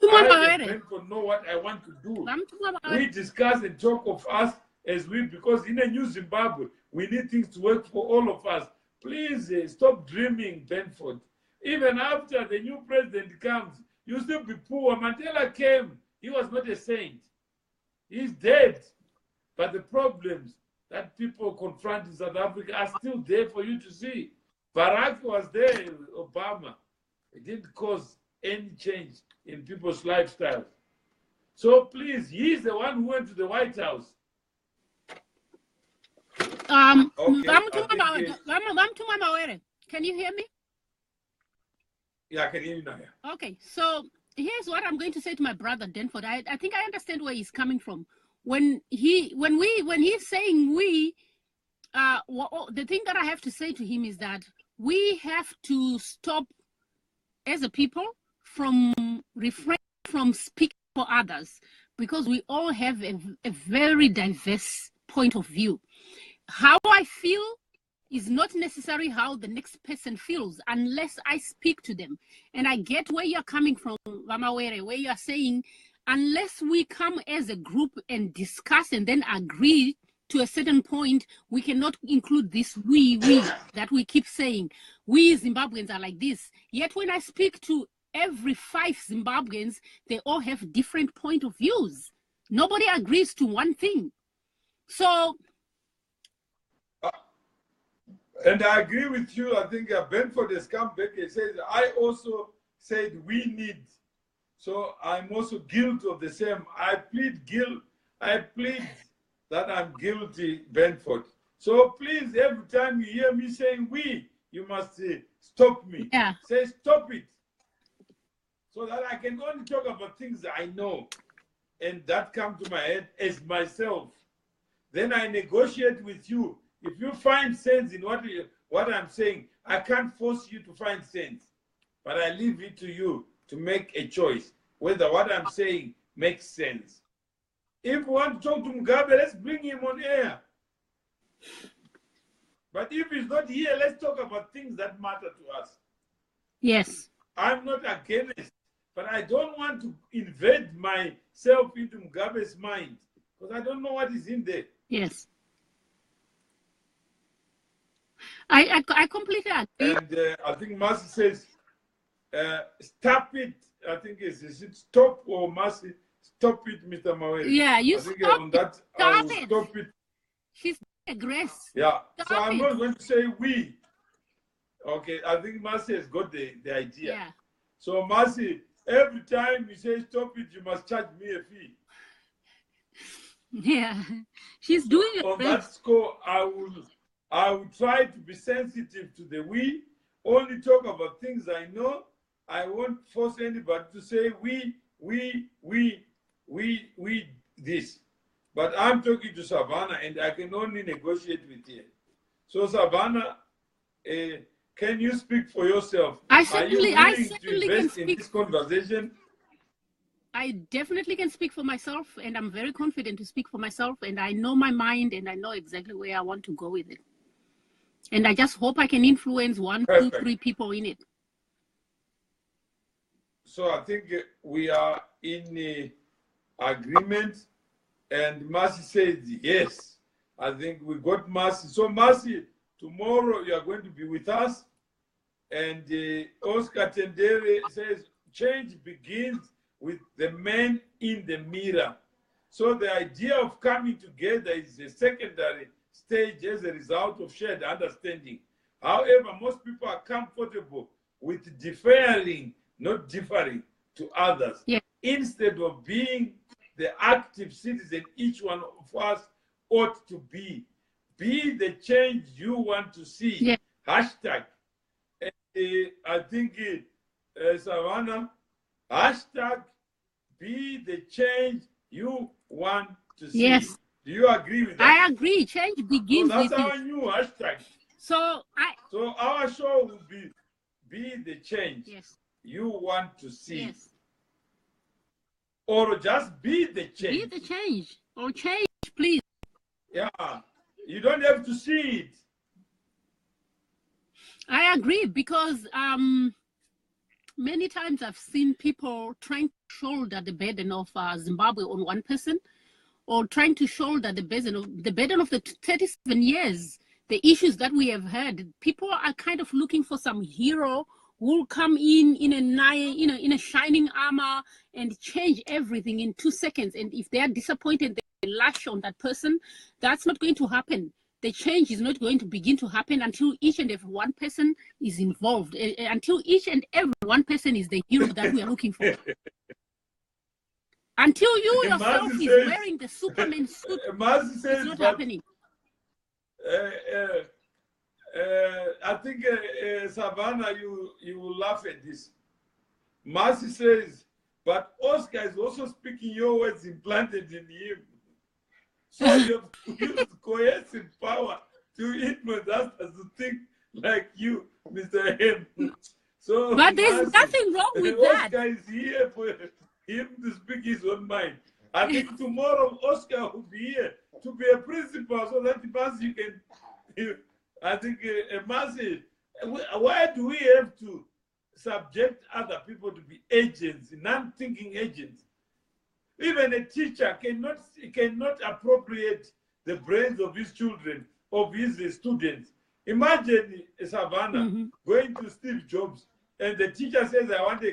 I don't know what I want to do. We discuss and talk of us as because in a new Zimbabwe, we need things to work for all of us. Please stop dreaming, Benford. Even after the new president comes, you still be poor. Mandela came. He was not a saint. He's dead. But the problems that people confront in South Africa are still there for you to see. Barack was there, Obama. It didn't cause any change in people's lifestyles. So please, he's the one who went to the White House. Okay, can you hear me? Yeah, I can hear you now. Yeah. Okay, so here's what I'm going to say to my brother Denford. I think I understand where he's coming from. When he's saying we, the thing that I have to say to him is that we have to stop as a people from refrain from speaking for others, because we all have a very diverse point of view. How I feel is not necessarily how the next person feels unless I speak to them. And I get where you're coming from, Vamawere, where you're saying, unless we come as a group and discuss and then agree to a certain point, we cannot include this we that we keep saying. We Zimbabweans are like this. Yet when I speak to every 5 Zimbabweans, they all have different point of views. Nobody agrees to one thing. So... and I agree with you. I think Benford has come back and says, I also said we need. So I'm also guilty of the same. I plead guilt. I plead that I'm guilty, Benford. So please, every time you hear me saying we, you must stop me. Yeah. Say stop it. So that I can only talk about things that I know and that come to my head as myself. Then I negotiate with you. If you find sense in what I'm saying, I can't force you to find sense. But I leave it to you to make a choice, whether what I'm saying makes sense. If we want to talk to Mugabe, let's bring him on air. But if he's not here, let's talk about things that matter to us. Yes. I'm not against, but I don't want to invade myself into Mugabe's mind, because I don't know what is in there. Yes. I completely agree. And I think Mercy says, stop it. I think is it stop or Mercy? Stop it, Mr. Mawere. Yeah, you I think stop on that, stop I it. will stop it. She's aggressive. Yeah, Stop so I'm it. not going to say we. Okay, I think Mercy has got the idea. Yeah. So Mercy, every time you say stop it, you must charge me a fee. Yeah, she's doing it. On that score, I will try to be sensitive to the we, only talk about things I know. I won't force anybody to say we this. But I'm talking to Savanna, and I can only negotiate with you. So, Savanna, can you speak for yourself? Are you willing to invest in this conversation? I definitely can speak for myself, and I'm very confident to speak for myself, and I know my mind, and I know exactly where I want to go with it. And I just hope I can influence 1, 2, 3 people in it. So I think we are in agreement, and Mercy says yes. I think we got Mercy. So Mercy, tomorrow you are going to be with us. And Oscar Tendere says change begins with the man in the mirror. So the idea of coming together is a secondary stage as a result of shared understanding. However, most people are comfortable with deferring, not differing to others. Yeah. Instead of being the active citizen each one of us ought to be. Be the change you want to see. Yeah. Hashtag. I think Savanna, hashtag be the change you want to see. Yes. Do you agree with that? I agree. Change begins with that's our new hashtag. So our show will be the change you want to see. Yes. Or just be the change. Be the change. Or change, please. Yeah. You don't have to see it. I agree, because many times I've seen people trying to shoulder the burden of Zimbabwe on one person, or trying to shoulder the burden of the 37 years, the issues that we have had. People are kind of looking for some hero who will come in a shining armor and change everything in 2 seconds. And if they are disappointed, they lash on that person. That's not going to happen. The change is not going to begin to happen until each and every one person is involved, until each and every one person is the hero that we are looking for. Until you yourself is wearing the Superman suit, it's not happening. I think, Savanna, you will laugh at this. Mercy says, but Oscar is also speaking your words implanted in him. So you have used coercive power to influence us to think like you, Mr. M. So, but there's nothing wrong with that. Oscar is here for him to speak his own mind. I think tomorrow Oscar will be here to be a principal, so that Mercy can. I think Mercy. Why do we have to subject other people to be agents, non-thinking agents? Even a teacher cannot appropriate the brains of his children, of his students. Imagine Savanna going to Steve Jobs, and the teacher says, I want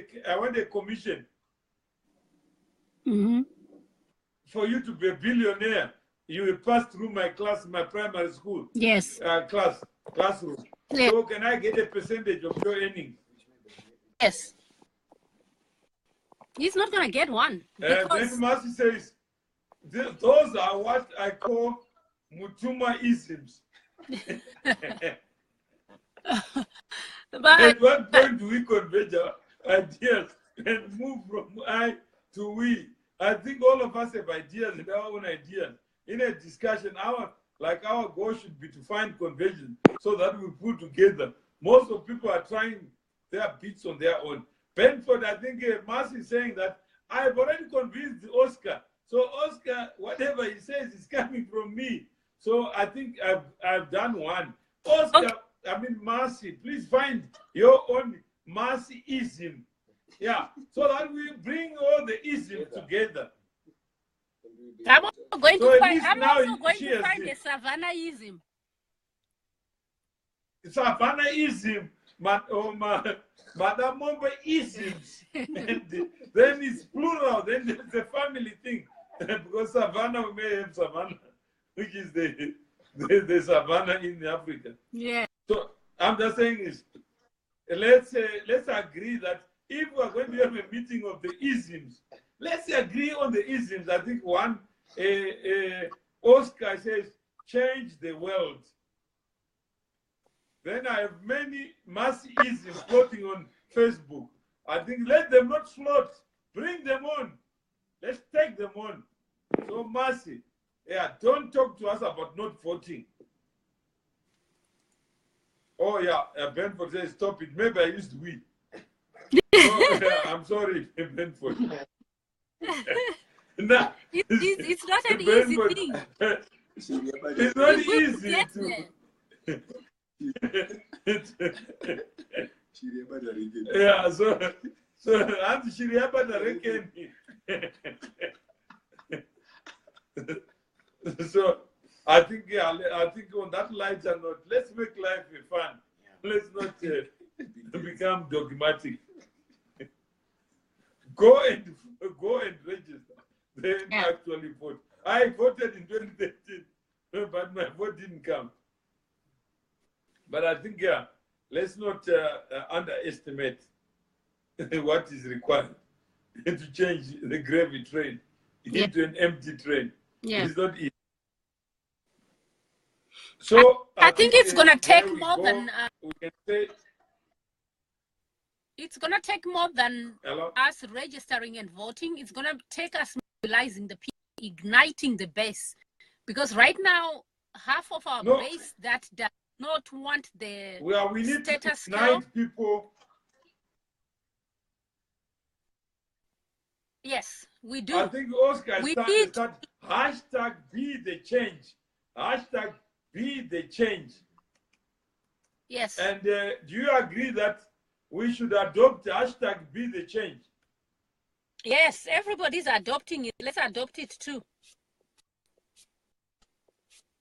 a commission for you to be a billionaire. You will pass through my class, my primary school. Yes. Classroom. Yeah. So can I get a percentage of your earnings? Yes. He's not going to get one. Then Mercy says, those are what I call Mutuma-isms. At what point do we converge our ideas and move from I to we? I think all of us have ideas and our own ideas. In a discussion, our goal should be to find conversion so that we put together. Most of people are trying their bits on their own. Benford, I think Mercy is saying that I've already convinced Oscar. So Oscar, whatever he says is coming from me. So I think I've done one. Oscar, Mercy, please find your own Mercy-ism. Yeah, so that we bring all the isms together. I'm also going to find a Savanna-ism. Savanna-ism. Madamombe isms. And then it's plural, then there's a family thing. Because Savanna, we may have Savanna, which is the Savanna in Africa. Yeah. So I'm just saying is, let's agree that if we're going to have a meeting of the isms, let's agree on the isms. I think one, Oscar says, change the world. Then I have many Mercy-isms floating on Facebook. I think let them not float. Bring them on. Let's take them on. So Mercy, Yeah, don't talk to us about not voting. Oh, yeah, Benford says, stop it. Maybe I used we. So, I'm sorry, Benford. Nah, it's not an easy Benford, thing. it's not We will easy get to. there. Yeah, so I'm Shiriaba Reckon. So I think on that lighter note, let's make life fun. Let's not become dogmatic. Go and register. Then actually vote. I voted in 2013, but my vote didn't come. But I think let's not underestimate what is required to change the gravy train into an empty train. It's not easy. So I think it's gonna take more than we can say it's gonna take more than us registering and voting. It's gonna take us mobilizing the people, igniting the base, because right now half of our base that does not want the we need status to ignite people. Yes, we do. I think Oscar start hashtag be the change. Hashtag be the change. Yes. And do you agree that we should adopt hashtag be the change? Yes, everybody's adopting it. Let's adopt it too.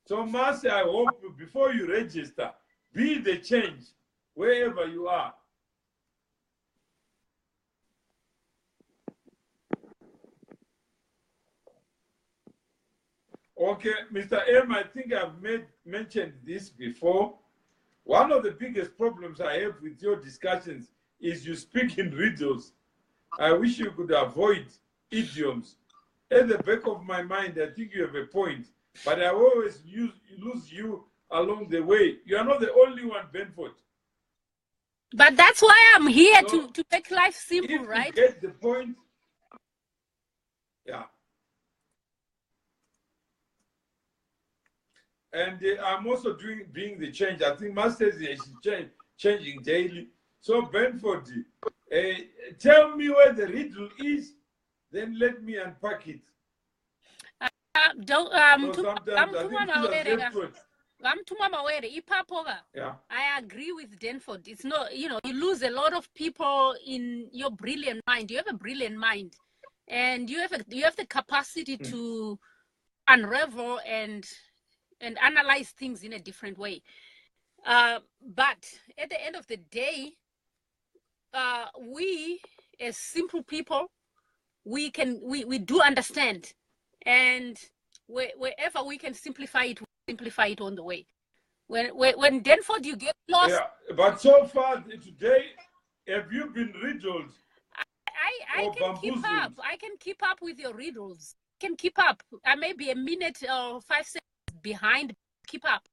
So, Marcy, I hope before you register, be the change wherever you are. Okay, Mr. M, I think I've mentioned this before. One of the biggest problems I have with your discussions is you speak in riddles. I wish you could avoid idioms. At the back of my mind, I think you have a point, but I always lose you along the way. You are not the only one, Benford. But that's why I'm here to make life simple, right? You get the point. Yeah. And I'm also being the change. I think Masters is changing daily. So, Benford, tell me where the riddle is, then let me unpack it. I agree with Denford. It's not, you lose a lot of people in your brilliant mind. You have a brilliant mind, and you have the capacity to unravel and analyze things in a different way. But at the end of the day, we as simple people, we do understand, and wherever we can simplify it, we simplify it on the way. When Denford, you get lost. Yeah, but so far today, have you been riddled? I can keep up. I can keep up with your riddles. I can keep up. I may be a minute or 5 seconds behind. Keep up.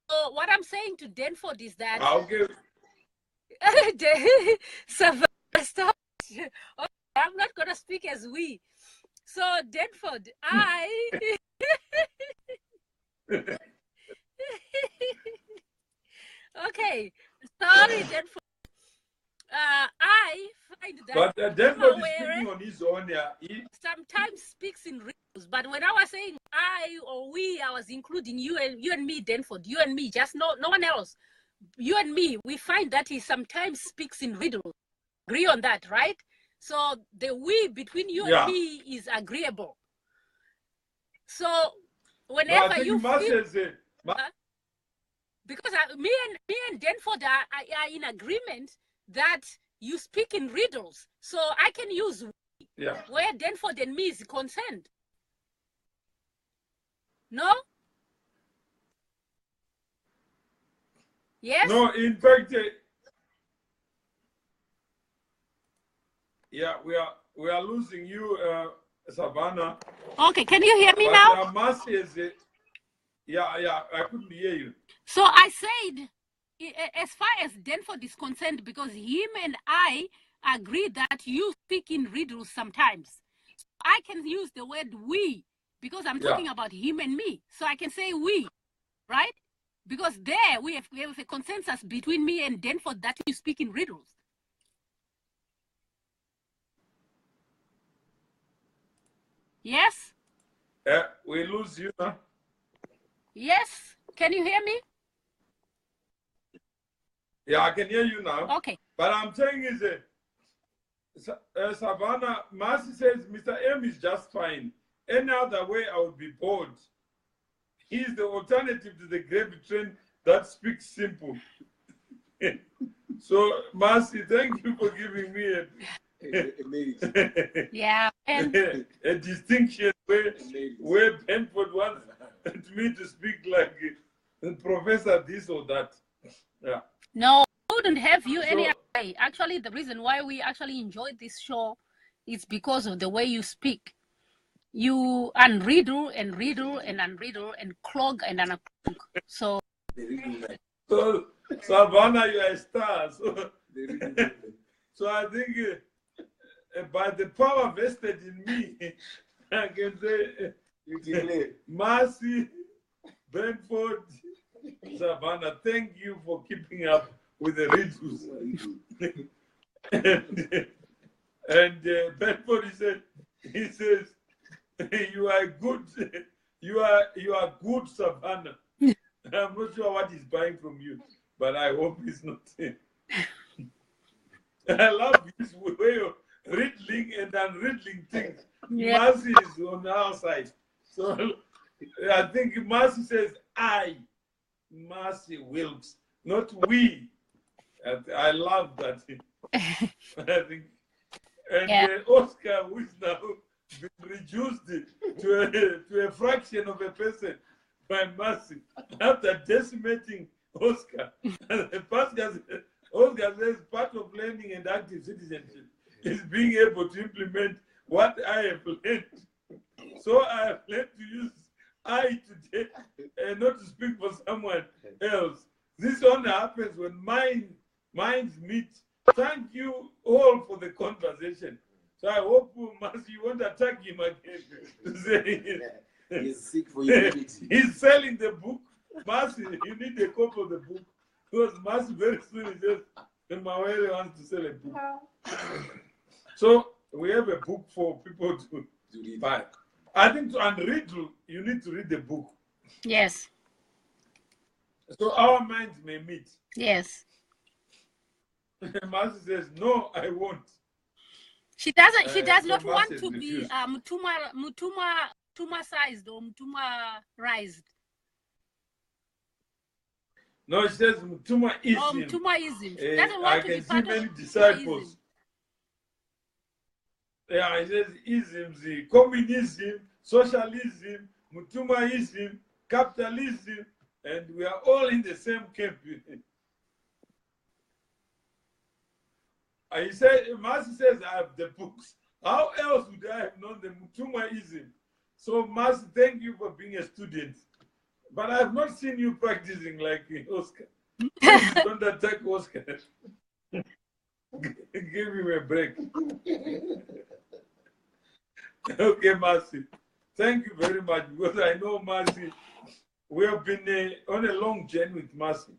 So what I'm saying to Denford is that. Okay. Savanna, stop. Okay, I'm not gonna speak as we. So Denford, okay, sorry, Denford. I find that. But Denford is speaking on his own. Sometimes speaks in riddles, but when I was saying I or we, I was including you and me, Denford. You and me, just no one else. You and me, we find that he sometimes speaks in riddles. Agree on that, right? So the we between you and me is agreeable. So whenever you feel, because me and Denford are in agreement that you speak in riddles, so I can use we where Denford and me is concerned. No? Yes? No, in fact, we are losing you, Savanna. Okay, can you hear me now? Mercy is I couldn't hear you. So I said, as far as Denford is concerned, because him and I agree that you speak in riddles sometimes. So I can use the word we because I'm talking about him and me. So I can say we, right? Because there we have a consensus between me and Denford that you speak in riddles. Yes? We lose you, huh? Yes. Can you hear me? Yeah, I can hear you now. Okay. But I'm saying is Savanna, Marcy says Mr. M is just fine. Any other way I would be bored. He's the alternative to the gravy train that speaks simple. So, Marcy, thank you for giving me yeah, and a distinction where Benford wants me to speak like Professor this or that. Yeah. No, I wouldn't have you any other way. Actually, the reason why we actually enjoyed this show is because of the way you speak. You unriddle and riddle and unriddle and clog and unclog. So, Savanna, you are a star. So I think by the power vested in me, I can say Marcy, Benford, Savanna, thank you for keeping up with the riddles. and Benford, he says, you are good. You are good, Savanna. I'm not sure what he's buying from you, but I hope he's not. I love his way of riddling and unriddling things. Yeah. Marcy is on our side. So I think Marcy says I, Marcy Wilkes, not we. I love that. I think. And Oscar, who is now been reduced to a fraction of a person by Marcy, after decimating Oscar. Oscar says part of learning and active citizenship is being able to implement what I have learned. So I have learned to use I today and not to speak for someone else. This only happens when minds meet. Thank you all for the conversation. So I hope, Marcy, you won't attack him again. To say he's sick for humanity. He's selling the book. Marcy, you need a copy of the book. Because Marcy very soon is just, Mawere wants to sell a book. So we have a book for people to buy. I think to unriddle, you need to read the book. Yes. So our minds may meet. Yes. Marcy says, no, I won't. She doesn't. She does not want to be Mutuma sized or Mutuma raised. No, she says Mutuma-ism. Oh, Mutuma-ism. She doesn't want to be part of many disciples. Yeah, it says isms, communism, socialism, Mutuma-ism, capitalism, and we are all in the same camp. He said, Marcy says, I have the books. How else would I have known the Mutuma-ism? So, Marcy, thank you for being a student. But I have not seen you practicing like Oscar. Don't attack Oscar. Give him a break. Okay, Marcy. Thank you very much, because I know Marcy, we have been on a long journey with Marcy.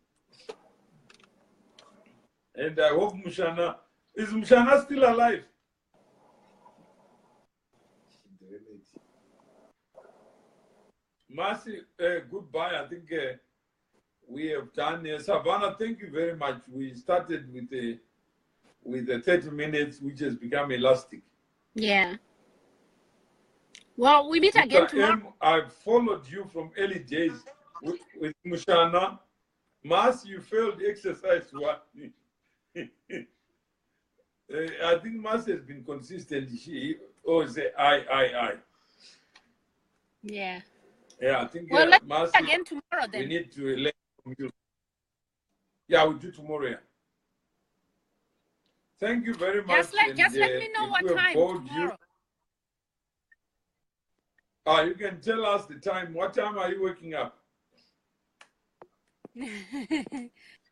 And I hope Mushana, is Mushana still alive? Marcy, goodbye. I think we have done. Savanna, thank you very much. We started with the 30 minutes, which has become elastic. Yeah. Well, we meet again tomorrow. I've followed you from early days with Mushana. Marcy, you failed exercise one. I think Marcy has been consistent. She always say I. Yeah. Yeah, I think well, let's Marcy, again tomorrow then. We need to learn from you. Yeah, we'll do tomorrow. Yeah. Thank you very much. Just let me know what time tomorrow. You can tell us the time. What time are you waking up?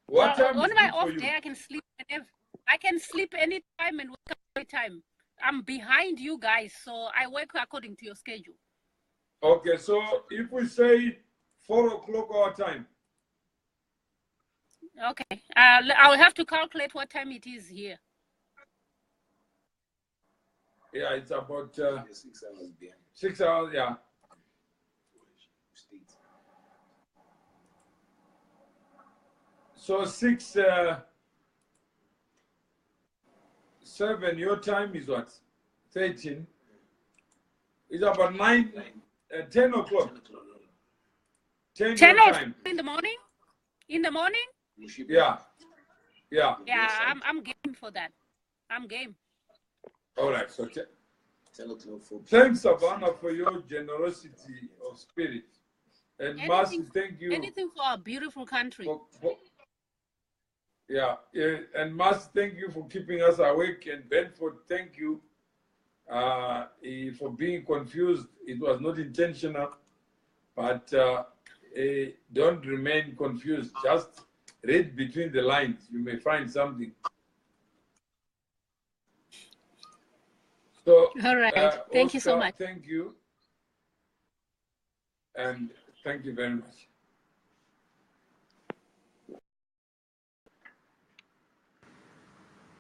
What time on is my good off for you? day, I can sleep whenever. I can sleep anytime and wake up anytime. I'm behind you guys, so I work according to your schedule. Okay, so if we say 4 o'clock our time. Okay. I'll have to calculate what time it is here. Yeah, it's about 6 hours behind. 6 hours, yeah. So 6, 7, your time is what? 13. It's about 9, 10 o'clock. 10 10 your o'clock time. in the morning? In the morning? Yeah. Yeah. Yeah, I'm game for that. I'm game. All right. So 10 o'clock. thanks, Savanna, for your generosity of spirit. And Mercy, thank you. Anything for our beautiful country. Yeah, and Mercy, thank you for keeping us awake. And Benford, thank you for being confused. It was not intentional, but don't remain confused. Just read between the lines. You may find something. So, all right. Thank you so much. Thank you. And thank you very much.